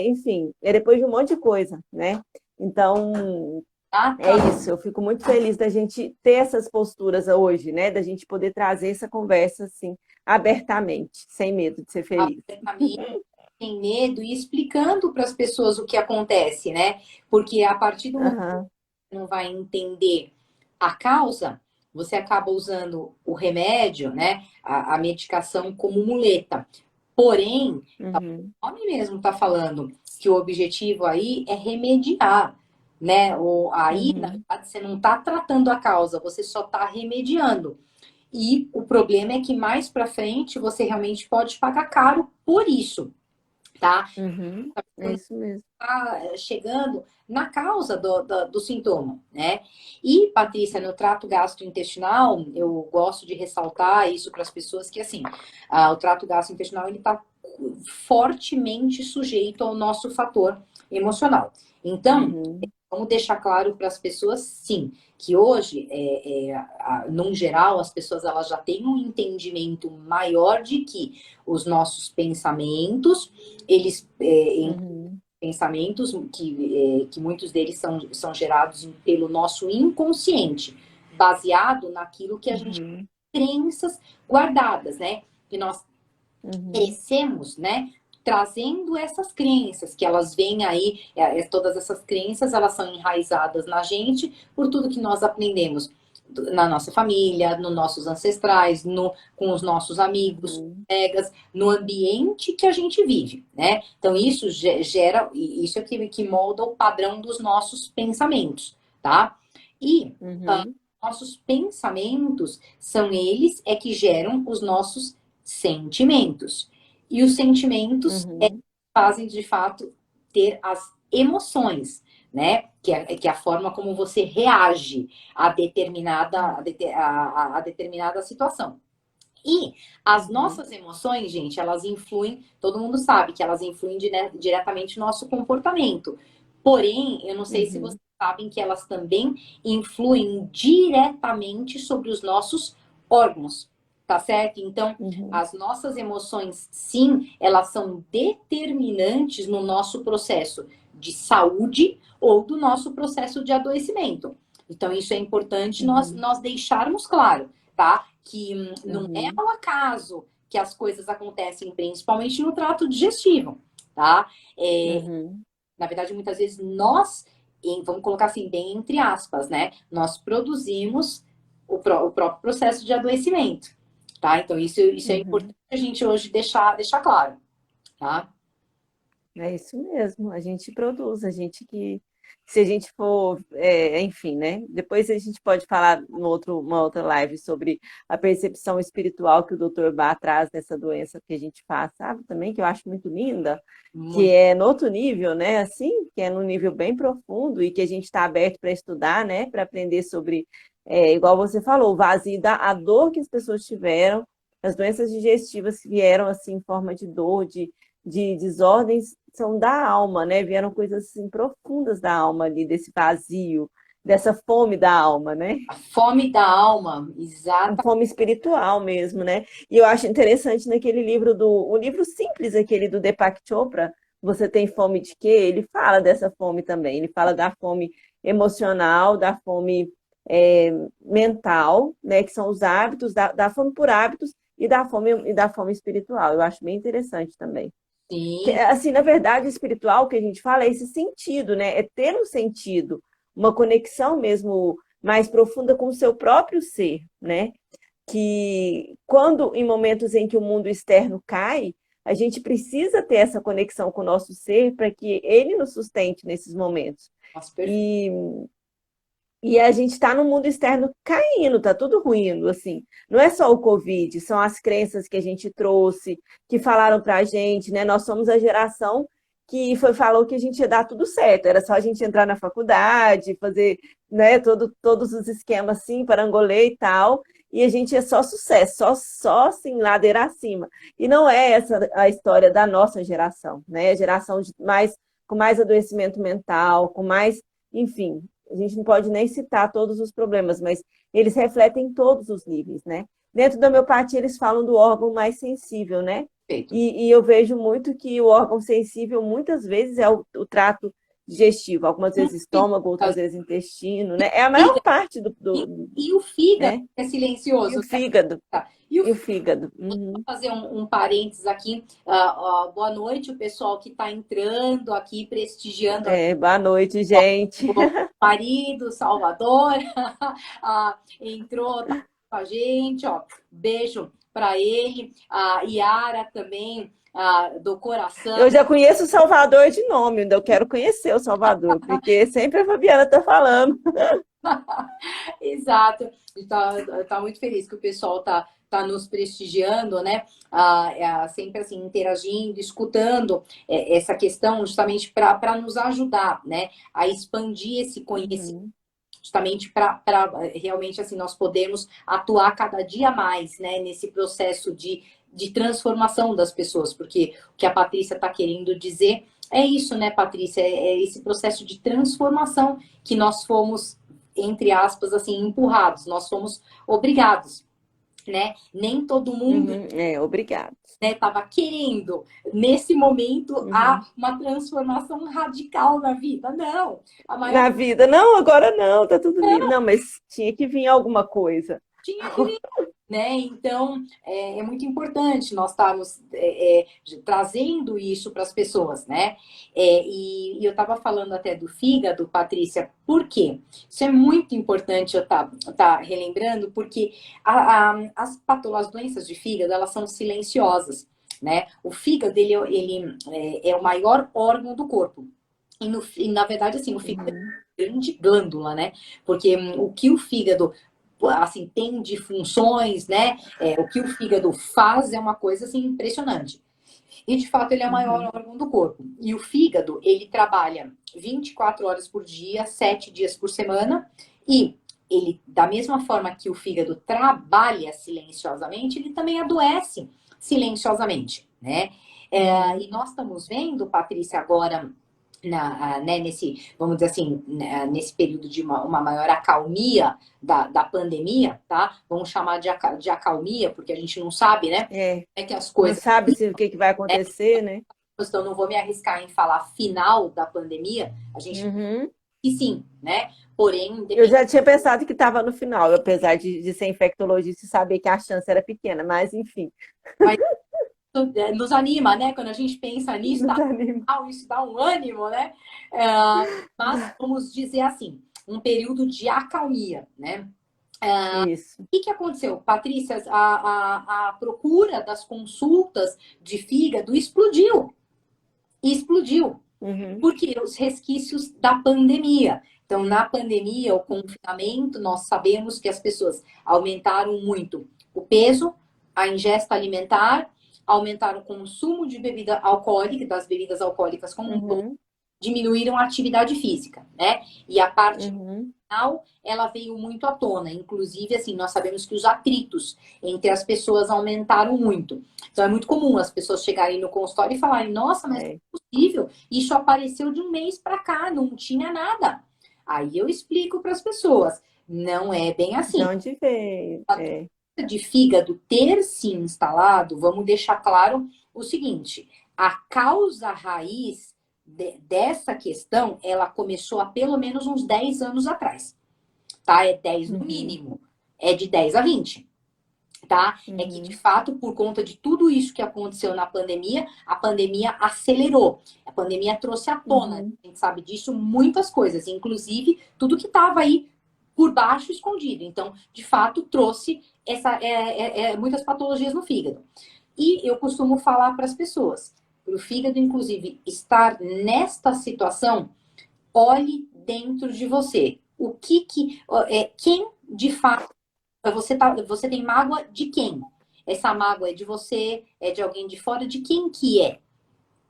enfim, é depois de um monte de coisa, né? Então, Tá, é tá. isso, eu fico muito feliz da gente ter essas posturas hoje, né? Da gente poder trazer essa conversa assim, abertamente, sem medo de ser feliz. Abertamente, sem medo e explicando para as pessoas o que acontece, né? Porque a partir do momento Aham, que você não vai entender a causa, você acaba usando o remédio, né? A medicação como muleta. Porém, uhum, o nome mesmo está falando que o objetivo aí é remediar, né? Aí, na uhum, verdade, você não está tratando a causa, você só está remediando. E o problema é que mais para frente você realmente pode pagar caro por isso, tá? uhum. É isso mesmo. Tá chegando na causa do sintoma, né? E, Patrícia, no trato gastrointestinal, eu gosto de ressaltar isso para as pessoas que, assim, o trato gastrointestinal, ele está fortemente sujeito ao nosso fator emocional. Então, Uhum, vamos deixar claro para as pessoas, sim, que hoje, num geral, as pessoas elas já têm um entendimento maior de que os nossos pensamentos, eles uhum, pensamentos que muitos deles são gerados pelo nosso inconsciente, baseado naquilo que a gente Uhum. crenças guardadas, né? Que nós Uhum. crescemos, né? Trazendo essas crenças, que elas vêm aí, todas essas crenças, elas são enraizadas na gente por tudo que nós aprendemos na nossa família, nos nossos ancestrais, com os nossos amigos, Uhum. colegas, no ambiente que a gente vive, né? Então, isso gera, isso é que molda o padrão dos nossos pensamentos, tá? E Uhum. nossos pensamentos são eles que geram os nossos sentimentos. E os sentimentos Uhum. fazem, de fato, ter as emoções, né? Que é a forma como você reage a determinada situação. E as Uhum. nossas emoções, gente, elas influem, todo mundo sabe que elas influem diretamente no nosso comportamento. Porém, eu não sei se vocês Uhum. sabem que elas também influem diretamente sobre os nossos órgãos, tá certo? Então, Uhum. as nossas emoções, sim, elas são determinantes no nosso processo de saúde ou do nosso processo de adoecimento. Então, isso é importante Uhum. nós deixarmos claro, tá? Que não é Uhum. ao acaso que as coisas acontecem, principalmente no trato digestivo, tá? É, Uhum. na verdade, muitas vezes nós, vamos colocar assim, bem entre aspas, né? Nós produzimos o próprio processo de adoecimento, tá? Então, isso é importante Uhum. a gente hoje deixar claro, tá? É isso mesmo, a gente produz, a gente que, se a gente for, enfim, né? Depois a gente pode falar uma outra live sobre a percepção espiritual que o Dr. Bá traz dessa doença que a gente faz, sabe? Também, que eu acho muito linda, que Muito. é no outro nível, né? Assim, que é num nível bem profundo e que a gente está aberto para estudar, né? Para aprender sobre, igual você falou, o vazio a dor que as pessoas tiveram, as doenças digestivas que vieram assim em forma de dor, de desordens são da alma, né? Vieram coisas assim profundas da alma ali, desse vazio, dessa fome da alma, né? A fome da alma, Uma exata. fome espiritual mesmo, né? E eu acho interessante naquele livro o livro simples aquele do Deepak Chopra, Você tem fome de quê? Ele fala dessa fome também. Ele fala da fome emocional, da fome mental, né? Que são os hábitos, da fome por hábitos e da fome espiritual. Eu acho bem interessante também. Sim, Assim, na verdade, o espiritual que a gente fala é esse sentido, né? É ter um sentido, uma conexão mesmo mais profunda com o seu próprio ser, né? Que quando, em momentos em que o mundo externo cai, a gente precisa ter essa conexão com o nosso ser para que ele nos sustente nesses momentos. nossa, perfeito. E e a gente está no mundo externo caindo, tá tudo ruindo, assim. Não é só o Covid, são as crenças que a gente trouxe, que falaram para a gente, né? Nós somos a geração que falou que a gente ia dar tudo certo, era só a gente entrar na faculdade, fazer, né, todos os esquemas assim, parangolê e tal, e a gente é só sucesso, só assim, ladeira acima. E não é essa a história da nossa geração, né? A geração com mais adoecimento mental, com mais, enfim, a gente não pode nem citar todos os problemas, mas eles refletem todos os níveis, né? Dentro da homeopatia, eles falam do órgão mais sensível, né? E eu vejo muito que o órgão sensível, muitas vezes, é o trato digestivo, algumas vezes estômago, outras vezes intestino, né? É a maior parte E o fígado né? é E o silencioso, né? fígado, E o e o fígado. Uhum. fazer um parênteses aqui. Boa noite, o pessoal que está entrando aqui, prestigiando Boa noite, gente. o marido, Salvador. Entrou, tá com a gente, ó. Beijo para ele. A Yara também, do coração. Eu já conheço o Salvador de nome, ainda eu quero conhecer o Salvador, porque sempre a Fabiana está falando. Exato. Tá muito feliz que o pessoal tá nos prestigiando, né? Sempre assim, interagindo, escutando essa questão justamente para nos ajudar, né? A expandir esse conhecimento. Uhum. Justamente para realmente assim nós podemos atuar cada dia mais, né, nesse processo de transformação das pessoas, porque o que a Patrícia está querendo dizer é isso, né, Patrícia? É esse processo de transformação que nós fomos, entre aspas, assim, empurrados, nós fomos obrigados. né? Nem todo mundo, Obrigado. né, estava querendo, nesse momento, Uhum. uma transformação radical na vida. Não, a maior Na vida, não, agora não, tá tudo lindo. Não, mas tinha que vir alguma coisa. tinha que vir, né? Então, é muito importante nós estarmos trazendo isso para as pessoas, né? E eu estava falando até do fígado, Patrícia, por quê? Isso é muito importante eu tá relembrando, porque as doenças de fígado, elas são silenciosas, né? O fígado, ele é o maior órgão do corpo. E na verdade, assim, o fígado é Uhum. uma grande glândula, né? Porque o que o fígado assim, tem de funções, né? O que o fígado faz é uma coisa assim impressionante. E de fato ele é o maior Uhum. órgão do corpo. E o fígado, ele trabalha 24 horas por dia, 7 dias por semana, e ele, da mesma forma que o fígado trabalha silenciosamente, ele também adoece silenciosamente, né? E nós estamos vendo, Patrícia, agora né, vamos dizer assim, né, nesse período de uma maior acalmia da pandemia, tá? Vamos chamar de acalmia, porque a gente não sabe, né? É que as Não coisas, sabe se o que que vai acontecer, né? então não vou me arriscar em falar final da pandemia, a gente Uhum. que sim, né? Porém, Eu depende. já tinha pensado que estava no final, apesar de ser infectologista e saber que a chance era pequena, mas enfim, Mas nos anima, né? Quando a gente pensa nisso, nos anima. isso dá um ânimo, né? É, mas vamos dizer assim, um período de acalmia, né? Isso. O que aconteceu, Patrícia? A procura das consultas de fígado explodiu. Explodiu. Uhum. Porque os resquícios da pandemia. Então, na pandemia, o confinamento, nós sabemos que as pessoas aumentaram muito o peso, a ingesta alimentar, aumentaram o consumo de bebida alcoólica, das bebidas alcoólicas como um todo, Uhum. diminuíram a atividade física, né? E a parte Uhum. ela veio muito à tona. Inclusive, assim, nós sabemos que os atritos entre as pessoas aumentaram muito. Então, é muito comum as pessoas chegarem no consultório e falarem: nossa, mas não É. é possível, isso apareceu de um mês para cá, não tinha nada. Aí eu explico para as pessoas: não é bem De assim. onde veio? A É. doença de fígado ter se instalado, vamos deixar claro o seguinte: a causa raiz dessa questão, ela começou há pelo menos uns 10 anos atrás, tá? É 10 no Uhum. mínimo. É de 10 a 20, tá? É que, de Uhum. fato, por conta de tudo isso que aconteceu na pandemia, a pandemia acelerou. A pandemia trouxe à tona, Uhum. a gente sabe disso, muitas coisas, inclusive tudo que estava aí por baixo, escondido. Então, de fato, trouxe muitas patologias no fígado. E eu costumo falar para as pessoas, para o fígado, inclusive, estar nesta situação, olhe dentro de você. Quem de fato você tem mágoa de quem? Essa mágoa é de você, é de alguém de fora, de quem que é?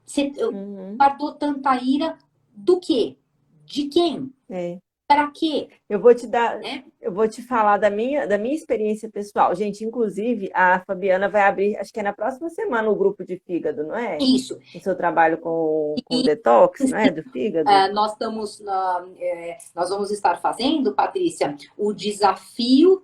Você Uhum. guardou tanta ira do quê? De quem? É. Para quê? Eu vou te dar, Né? eu vou te falar da minha experiência pessoal. Gente, inclusive, a Fabiana vai abrir, acho que é na próxima semana, o grupo de fígado, não é? Isso. No seu trabalho com detox, não é? Do fígado? Nós vamos estar fazendo, Patrícia, o desafio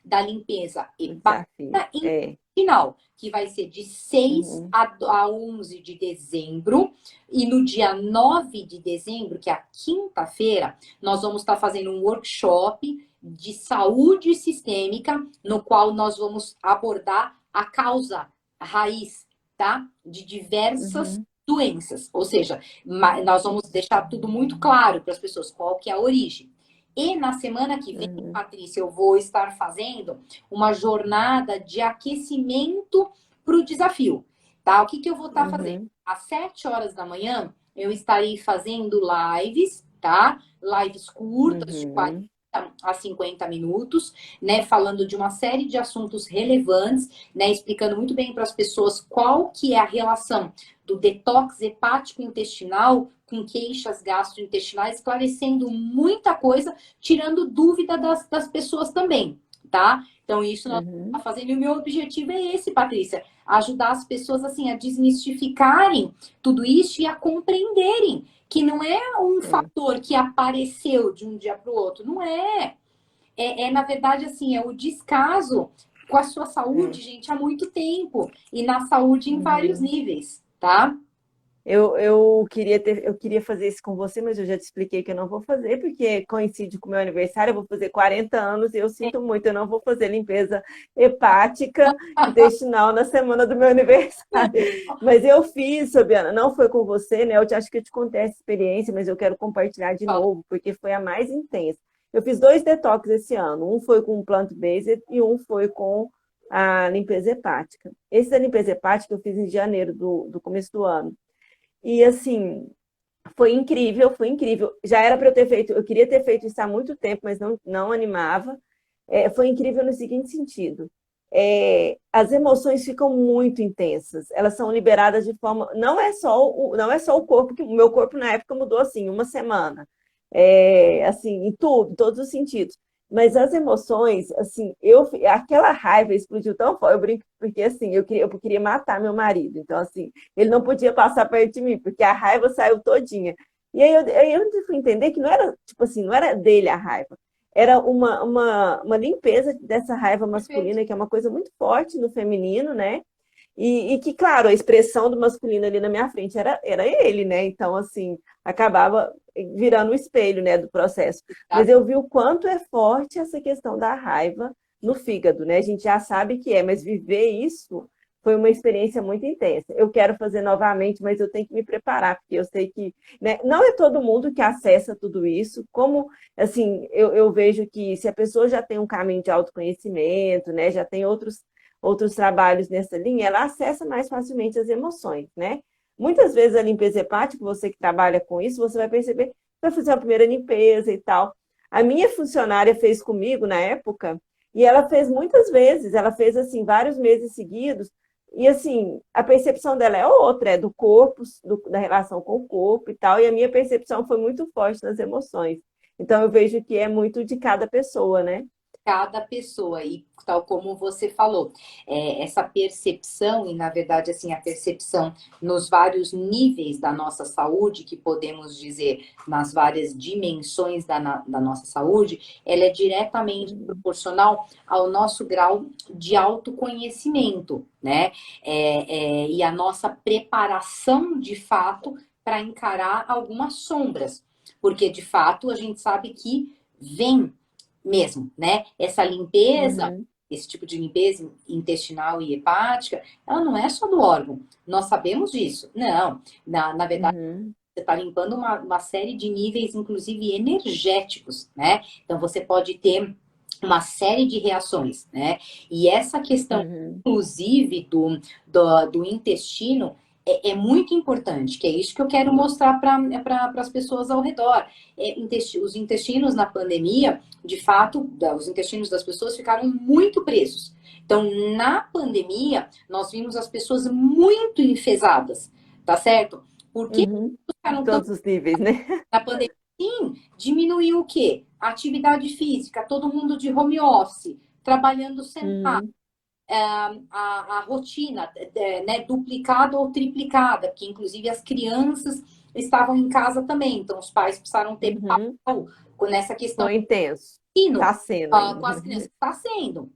da limpeza O hepática desafio. É. intestinal, que vai ser de 6 Uhum. a 11 de dezembro. E no dia 9 de dezembro, que é a quinta-feira, nós vamos estar fazendo um workshop de saúde sistêmica, no qual nós vamos abordar a causa raiz, tá? De diversas Uhum. doenças. Ou seja, nós vamos deixar tudo muito claro para as pessoas qual que é a origem. E na semana que vem, Uhum. Patrícia, eu vou estar fazendo uma jornada de aquecimento para o desafio. Tá? O que, que eu vou estar fazendo? Uhum. Às 7 horas da manhã, eu estarei fazendo lives, tá? Lives curtas, de 40 Uhum. a 50 minutos, né? Falando de uma série de assuntos relevantes, né? Explicando muito bem para as pessoas qual que é a relação do detox hepático intestinal com queixas gastrointestinais, esclarecendo muita coisa, tirando dúvida das pessoas também, tá? Então, isso nós Uhum. estamos fazendo, e o meu objetivo é esse, Patrícia, ajudar as pessoas, assim, a desmistificarem tudo isso e a compreenderem que não é um É. fator que apareceu de um dia para o outro, não é. Na verdade, assim, é o descaso com a sua saúde, gente, há muito tempo. E na saúde em vários Uhum. níveis, tá? Eu queria fazer isso com você, mas eu já te expliquei que eu não vou fazer, porque coincide com o meu aniversário, eu vou fazer 40 anos e eu sinto muito, eu não vou fazer limpeza hepática, intestinal na semana do meu aniversário. Mas eu fiz, Fabiana, não foi com você, né? Acho que eu te contei essa experiência, mas eu quero compartilhar de novo, porque foi a mais intensa. Eu fiz 2 detox esse ano, um foi com plant-based e um foi com a limpeza hepática. Esse da limpeza hepática eu fiz em janeiro do começo do ano. E assim, foi incrível, foi incrível. Já era para eu ter feito, eu queria ter feito isso há muito tempo, mas não animava. Foi incrível no seguinte sentido. As emoções ficam muito intensas, elas são liberadas de forma. Não é só o corpo, que o meu corpo na época mudou assim, uma semana. Assim, em tudo, em todos os sentidos. Mas as emoções, assim, aquela raiva explodiu tão forte, eu brinco, porque assim, eu queria matar meu marido. Então, assim, ele não podia passar perto de mim, porque a raiva saiu todinha. E aí eu fui entender que não era, tipo assim, não era dele a raiva. Era uma limpeza dessa raiva Perfeito. masculina, que é uma coisa muito forte no feminino, né? E que, claro, a expressão do masculino ali na minha frente era ele, né? Então, assim, acabava virando o espelho, né, do processo. Mas Tá? eu vi o quanto é forte essa questão da raiva no fígado, né? A gente já sabe que mas viver isso foi uma experiência muito intensa. Eu quero fazer novamente, mas eu tenho que me preparar, porque eu sei que, né, não é todo mundo que acessa tudo isso. Como, assim, eu vejo que se a pessoa já tem um caminho de autoconhecimento, né, já tem outros trabalhos nessa linha, ela acessa mais facilmente as emoções, né? Muitas vezes a limpeza hepática, você que trabalha com isso, você vai perceber que vai fazer a primeira limpeza e tal. A minha funcionária fez comigo na época, e ela fez muitas vezes, ela fez assim vários meses seguidos, e assim, a percepção dela é outra, é do corpo, da relação com o corpo e tal, e a minha percepção foi muito forte nas emoções. Então eu vejo que é muito de cada pessoa, né? Cada pessoa, e tal como você falou, essa percepção, e na verdade, assim, a percepção nos vários níveis da nossa saúde, que podemos dizer nas várias dimensões da nossa saúde, ela é diretamente proporcional ao nosso grau de autoconhecimento, né? E a nossa preparação de fato para encarar algumas sombras, porque de fato a gente sabe que vem mesmo, né? Essa limpeza, Uhum, esse tipo de limpeza intestinal e hepática, ela não é só do órgão. Nós sabemos disso. Não, na verdade, uhum, você está limpando uma série de níveis, inclusive energéticos, né? Então você pode ter uma série de reações, né? E essa questão, uhum, inclusive, do intestino é muito importante, que é isso que eu quero mostrar para as pessoas ao redor. Os intestinos na pandemia, de fato, os intestinos das pessoas ficaram muito presos. Então, na pandemia, nós vimos as pessoas muito enfesadas, tá certo? Por que uhum. Em ficaram tão todos os níveis, né? na pandemia? Sim, diminuiu o quê? A atividade física, todo mundo de home office, trabalhando sentado, Uhum, a rotina, né, duplicada ou triplicada, porque inclusive as crianças estavam em casa também, então os pais precisaram ter uhum. nessa questão Foi intenso. do Tá ensino sendo ainda. com as crianças. Está sendo,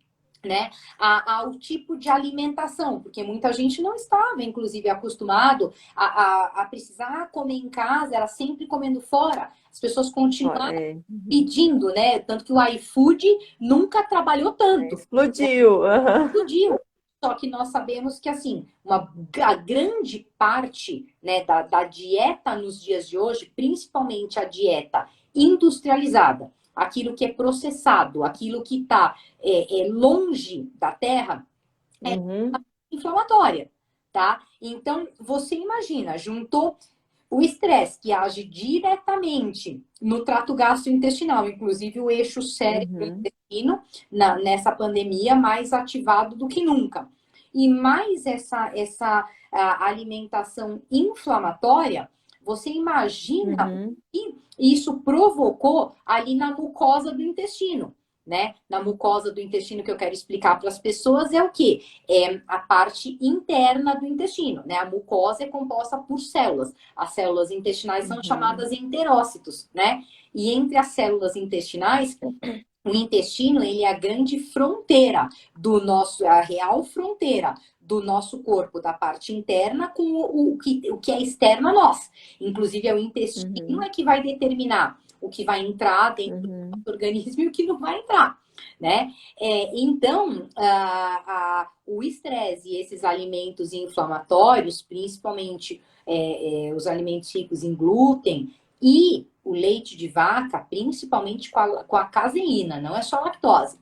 né? Ao tipo de alimentação, porque muita gente não estava, inclusive, acostumado a precisar comer em casa, era sempre comendo fora. As pessoas Ó, continuaram pedindo, né? Tanto que o iFood nunca trabalhou tanto, explodiu. Aham. explodiu. Só que nós sabemos que, assim, a grande parte, né, da dieta nos dias de hoje, principalmente a dieta industrializada, aquilo que é processado, aquilo que está longe da terra, Uhum, inflamatória, tá? Então, você imagina, juntou o estresse que age diretamente no trato gastrointestinal, inclusive o eixo uhum, cérebro-intestino, nessa pandemia, mais ativado do que nunca. E mais essa alimentação inflamatória, você imagina uhum, que isso provocou ali na mucosa do intestino, né? Na mucosa do intestino que eu quero explicar para as pessoas é o quê? É a parte interna do intestino, né? A mucosa é composta por células. As células intestinais são uhum, chamadas enterócitos, né? E entre as células intestinais O intestino, ele é a grande fronteira do nosso, a real fronteira do nosso corpo, da parte interna com o que é externo a nós. Inclusive, é o intestino Uhum. é que vai determinar o que vai entrar dentro do Uhum. nosso organismo e o que não vai entrar, né? Então, o estresse e esses alimentos inflamatórios, principalmente os alimentos ricos em glúten e o leite de vaca, principalmente com a caseína, não é só lactose.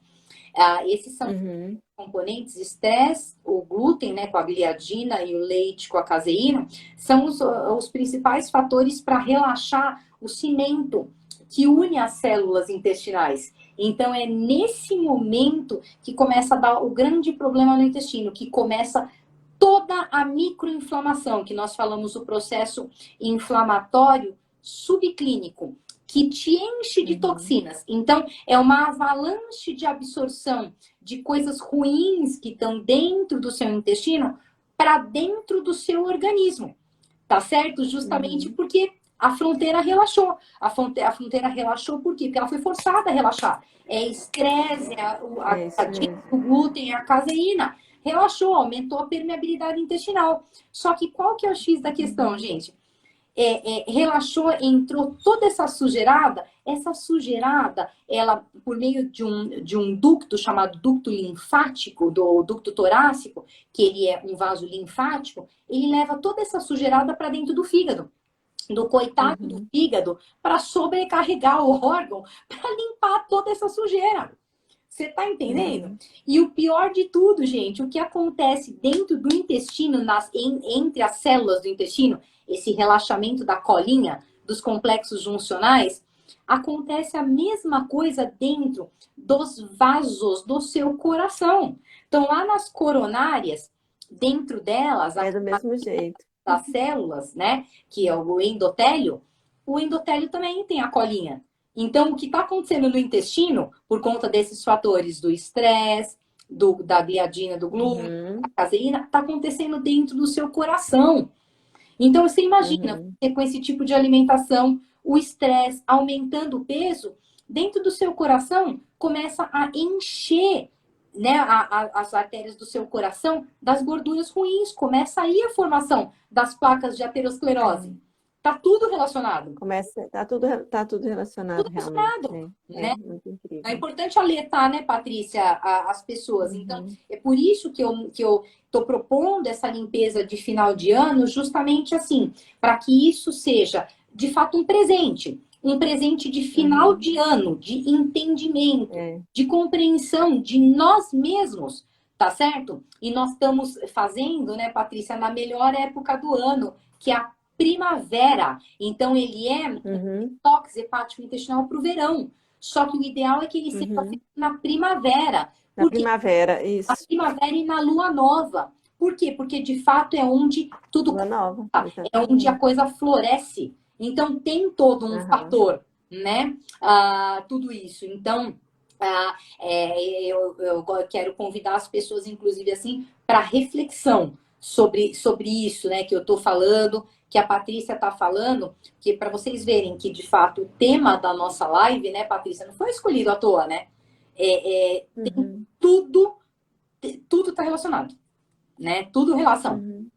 Esses são Uhum. componentes, estresse, o glúten, né, com a gliadina e o leite com a caseína, são os principais fatores para relaxar o cimento que une as células intestinais. Então, é nesse momento que começa a dar o grande problema no intestino, que começa toda a microinflamação, que nós falamos o processo inflamatório subclínico, que te enche de Uhum. toxinas. Então, é uma avalanche de absorção de coisas ruins que estão dentro do seu intestino para dentro do seu organismo. Tá certo? Justamente Uhum. porque a fronteira relaxou. A fronteira relaxou por quê? Porque ela foi forçada a relaxar. É estresse, a É isso gliadina, mesmo. o glúten, a caseína. Relaxou, aumentou a permeabilidade intestinal. Só que qual que é o X da questão, Uhum. gente? Relaxou, entrou toda essa sujeirada, ela, por meio de um ducto chamado ducto linfático, do ducto torácico, que ele é um vaso linfático, ele leva toda essa sujeirada para dentro do fígado, do coitado do Uhum. fígado, para sobrecarregar o órgão, para limpar toda essa sujeira. Você tá entendendo? Uhum. E o pior de tudo, gente, o que acontece dentro do intestino, entre as células do intestino, esse relaxamento da colinha, dos complexos juncionais, acontece a mesma coisa dentro dos vasos do seu coração. Então, lá nas coronárias, dentro delas, É do mesmo jeito. das células, né, que é o endotélio também tem a colinha. Então, o que está acontecendo no intestino, por conta desses fatores do estresse, da gliadina, do glúten, da Uhum. caseína, está acontecendo dentro do seu coração. Então, você imagina, Uhum. você com esse tipo de alimentação, o estresse aumentando o peso, dentro do seu coração começa a encher, né, as artérias do seu coração das gorduras ruins, começa aí a formação das placas de aterosclerose. É. Tá tudo relacionado. Começa, tá tudo relacionado Tudo realmente, relacionado, né? É né? muito É incrível. importante alertar, né, Patrícia, as pessoas. Então, Uhum. é por isso que eu estou propondo essa limpeza de final de ano, justamente assim, para que isso seja, de fato, um presente de final Uhum. de ano, de entendimento, É. de compreensão de nós mesmos, tá certo? E nós estamos fazendo, né, Patrícia, na melhor época do ano, que é a primavera. Então, ele é um Uhum. detox hepático intestinal para o verão. Só que o ideal é que ele seja feito Uhum. na primavera. Na Porque primavera, na isso. primavera e na lua nova. Por quê? Porque de fato é onde tudo Lua nova, começa, é onde a exatamente. coisa floresce. Então tem todo um Aham. fator, né? Tudo isso. Então, eu quero convidar as pessoas, inclusive, assim, para reflexão sobre isso, né? Que eu estou falando, que a Patrícia está falando, que para vocês verem que, de fato, o tema da nossa live, né, Patrícia, não foi escolhido à toa, né? Tem Uhum. tudo, tudo está relacionado, né? Tudo relação. Uhum.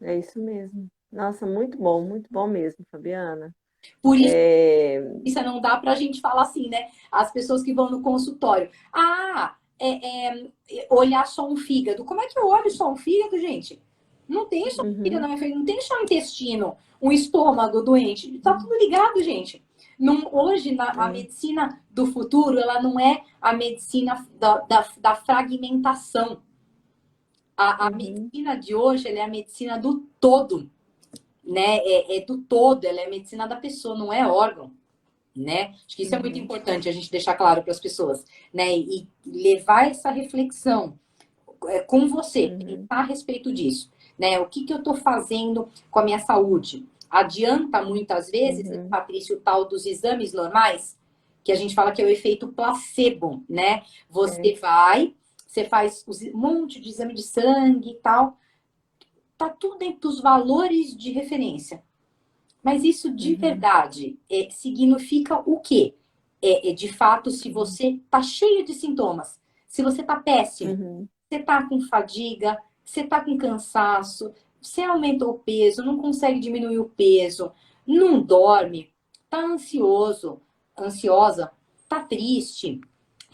É isso mesmo. Nossa, muito bom mesmo, Fabiana. Por isso, É... isso não dá para a gente falar assim, né? As pessoas que vão no consultório. Olhar só um fígado. Como é que eu olho só um fígado, gente? Não tem só fígado, Uhum. não tem só intestino, um estômago doente. Tá tudo ligado, gente. Não, hoje, a É. medicina do futuro, ela não é a medicina da fragmentação. A Uhum. medicina de hoje, ela é a medicina do todo, né? É do todo, ela é a medicina da pessoa, não é órgão, né? Acho que isso é muito Uhum. importante a gente deixar claro para as pessoas, né? E levar essa reflexão com você, Uhum. pensar a respeito disso, né? O que eu estou fazendo com a minha saúde? Adianta muitas vezes, né, Uhum. Patrícia, o tal dos exames normais, que a gente fala que é o efeito placebo, né? É. Você faz um monte de exame de sangue e tal, tá tudo dentro dos valores de referência. Mas isso de Uhum. verdade significa o quê? de fato, se você tá cheio de sintomas, se você tá péssimo, Uhum. você tá com fadiga, você tá com cansaço, você aumentou o peso, não consegue diminuir o peso, não dorme, tá ansioso, ansiosa, tá triste,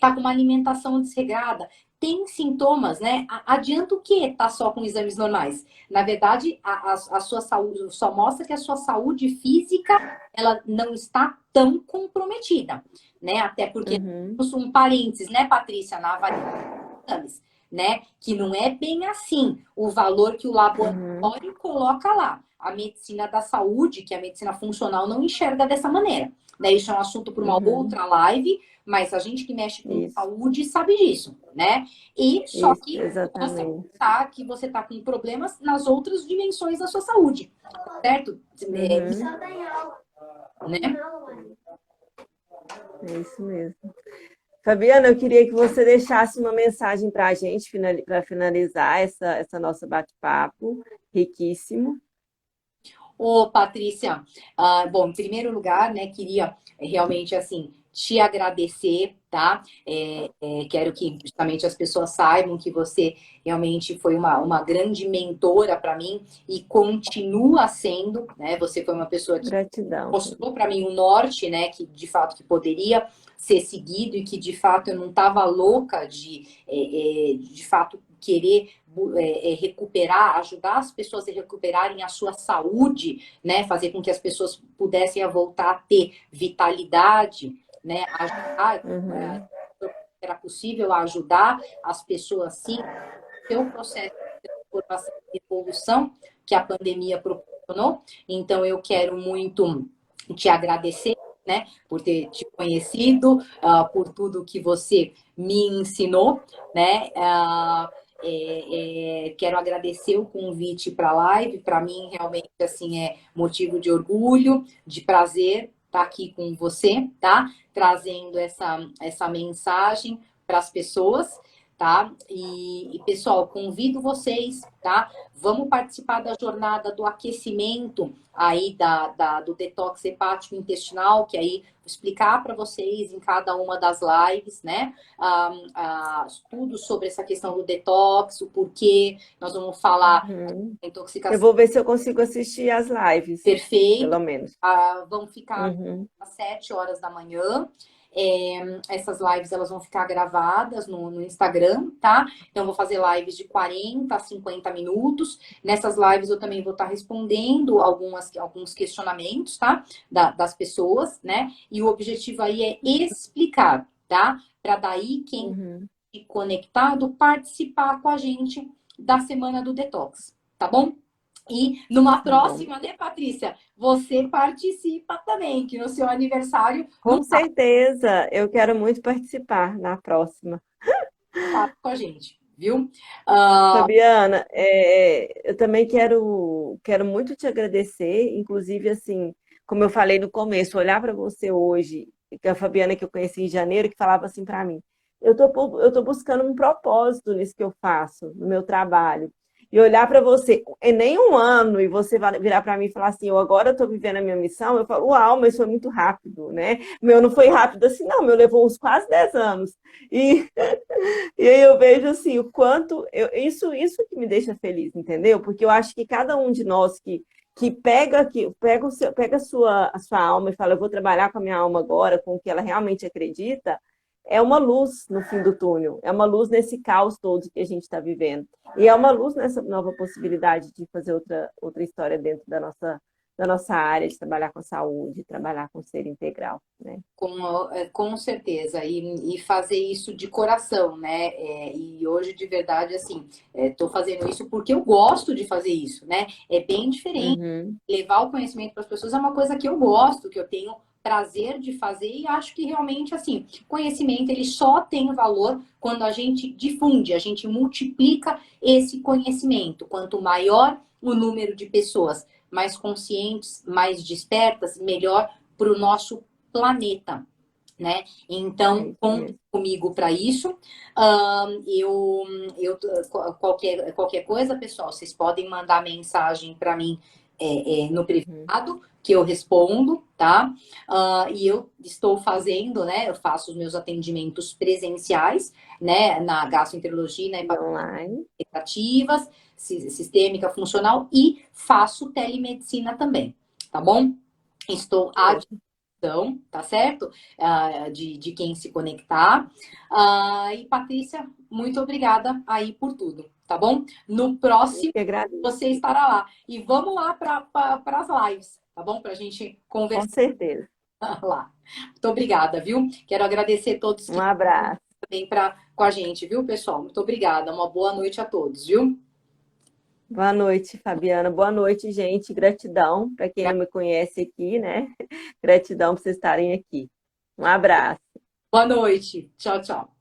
tá com uma alimentação desregrada, tem sintomas, né? Adianta o quê? Tá só com exames normais. Na verdade, a sua saúde só mostra que a sua saúde física ela não está tão comprometida, né? Até porque Uhum. um parênteses, né, Patrícia, na avaliação de exames, né? Que não é bem assim o valor que o Uhum. laboratório coloca lá. A medicina da saúde, que é a medicina funcional, não enxerga dessa maneira. Né? Isso é um assunto para uma Uhum. outra live, mas a gente que mexe com Isso, saúde sabe disso, né? E só isso, que possa exatamente. tá, que você está com problemas nas outras dimensões da sua saúde, certo? Uhum. Né? É isso mesmo. Fabiana, eu queria que você deixasse uma mensagem para a gente, para finalizar essa nossa bate-papo, riquíssimo. Ô, Patrícia, bom, em primeiro lugar, né, queria realmente, assim, te agradecer, tá? Quero que justamente as pessoas saibam que você realmente foi uma grande mentora para mim e continua sendo, né? Você foi uma pessoa que Gratidão. mostrou para mim o norte, né, que de fato que poderia ser seguido e que de fato eu não estava louca de fato querer recuperar, ajudar as pessoas a recuperarem a sua saúde, né, fazer com que as pessoas pudessem voltar a ter vitalidade, né, ajudar, Uhum. era possível ajudar as pessoas sim, seu processo de transformação e evolução que a pandemia proporcionou. Então eu quero muito te agradecer, né, por ter te conhecido, por tudo que você me ensinou, né? Quero agradecer o convite para a live. Para mim, realmente, assim, é motivo de orgulho, de prazer estar aqui com você, tá? Trazendo essa mensagem para as pessoas, tá? Pessoal, convido vocês, tá? Vamos participar da jornada do aquecimento aí do detox hepático intestinal, que aí vou explicar para vocês em cada uma das lives, né? Tudo sobre essa questão do detox, o porquê, nós vamos falar Uhum. da Eu intoxicação vou ver se eu consigo assistir as lives, perfeita, pelo menos. vão ficar Uhum. às 7 horas da manhã. Essas lives elas vão ficar gravadas no Instagram, tá? Então, eu vou fazer lives de 40 a 50 minutos. Nessas lives, eu também vou estar respondendo alguns questionamentos, tá? Das pessoas, né? E o objetivo aí é explicar, tá? Para daí, quem Uhum. se conectado participar com a gente da Semana do Detox, tá bom? E numa Tá bom. próxima, né, Patrícia? Você participa também, que no seu aniversário Com certeza, eu quero muito participar na próxima. tá com a gente, viu? Ah, Fabiana, eu também quero muito te agradecer, inclusive assim, como eu falei no começo, olhar para você hoje, que a Fabiana que eu conheci em janeiro, que falava assim para mim, eu tô buscando um propósito nisso que eu faço, no meu trabalho. E olhar para você em nem um ano e você virar para mim e falar assim, eu agora estou vivendo a minha missão, eu falo, uau, mas foi muito rápido, né? Meu não foi rápido assim, não, meu levou uns quase 10 anos. E e aí eu vejo assim o quanto isso que me deixa feliz, entendeu? Porque eu acho que cada um de nós que pega a sua alma e fala, eu vou trabalhar com a minha alma agora, com o que ela realmente acredita, é uma luz no fim do túnel, é uma luz nesse caos todo que a gente está vivendo. E é uma luz nessa nova possibilidade de fazer outra história dentro da nossa área, de trabalhar com saúde, trabalhar com ser integral, né? com certeza, e fazer isso de coração, né? E hoje, de verdade, assim, estou fazendo isso porque eu gosto de fazer isso, né? É bem diferente. Uhum, Levar o conhecimento para as pessoas é uma coisa que eu gosto, que eu tenho prazer de fazer e acho que realmente, assim, conhecimento ele só tem valor quando a gente difunde, a gente multiplica esse conhecimento. Quanto maior o número de pessoas mais conscientes, mais despertas, melhor para o nosso planeta, né? é Então, isso conte mesmo. comigo para isso. Eu qualquer coisa, pessoal, vocês podem mandar mensagem para mim no Uhum. privado, que eu respondo, tá? E eu estou fazendo, né? Eu faço os meus atendimentos presenciais, né? Na gastroenterologia e na E online. hepatativas, sistêmica, funcional e faço telemedicina também, tá bom? Estou à Ótimo. disposição, tá certo? De quem se conectar. E Patrícia, muito obrigada aí por tudo, tá bom? No Eu próximo que agradeço. você estará lá. E vamos lá para as lives, tá bom? Para a gente Com conversar certeza. lá. Muito obrigada, viu? Quero agradecer a todos Um que abraço. vêm com a gente, viu, pessoal? Muito obrigada. Uma boa noite a todos, viu? Boa noite, Fabiana. Boa noite, gente. Gratidão para quem não me conhece aqui, né? Gratidão por vocês estarem aqui. Um abraço. Boa noite. Tchau, tchau.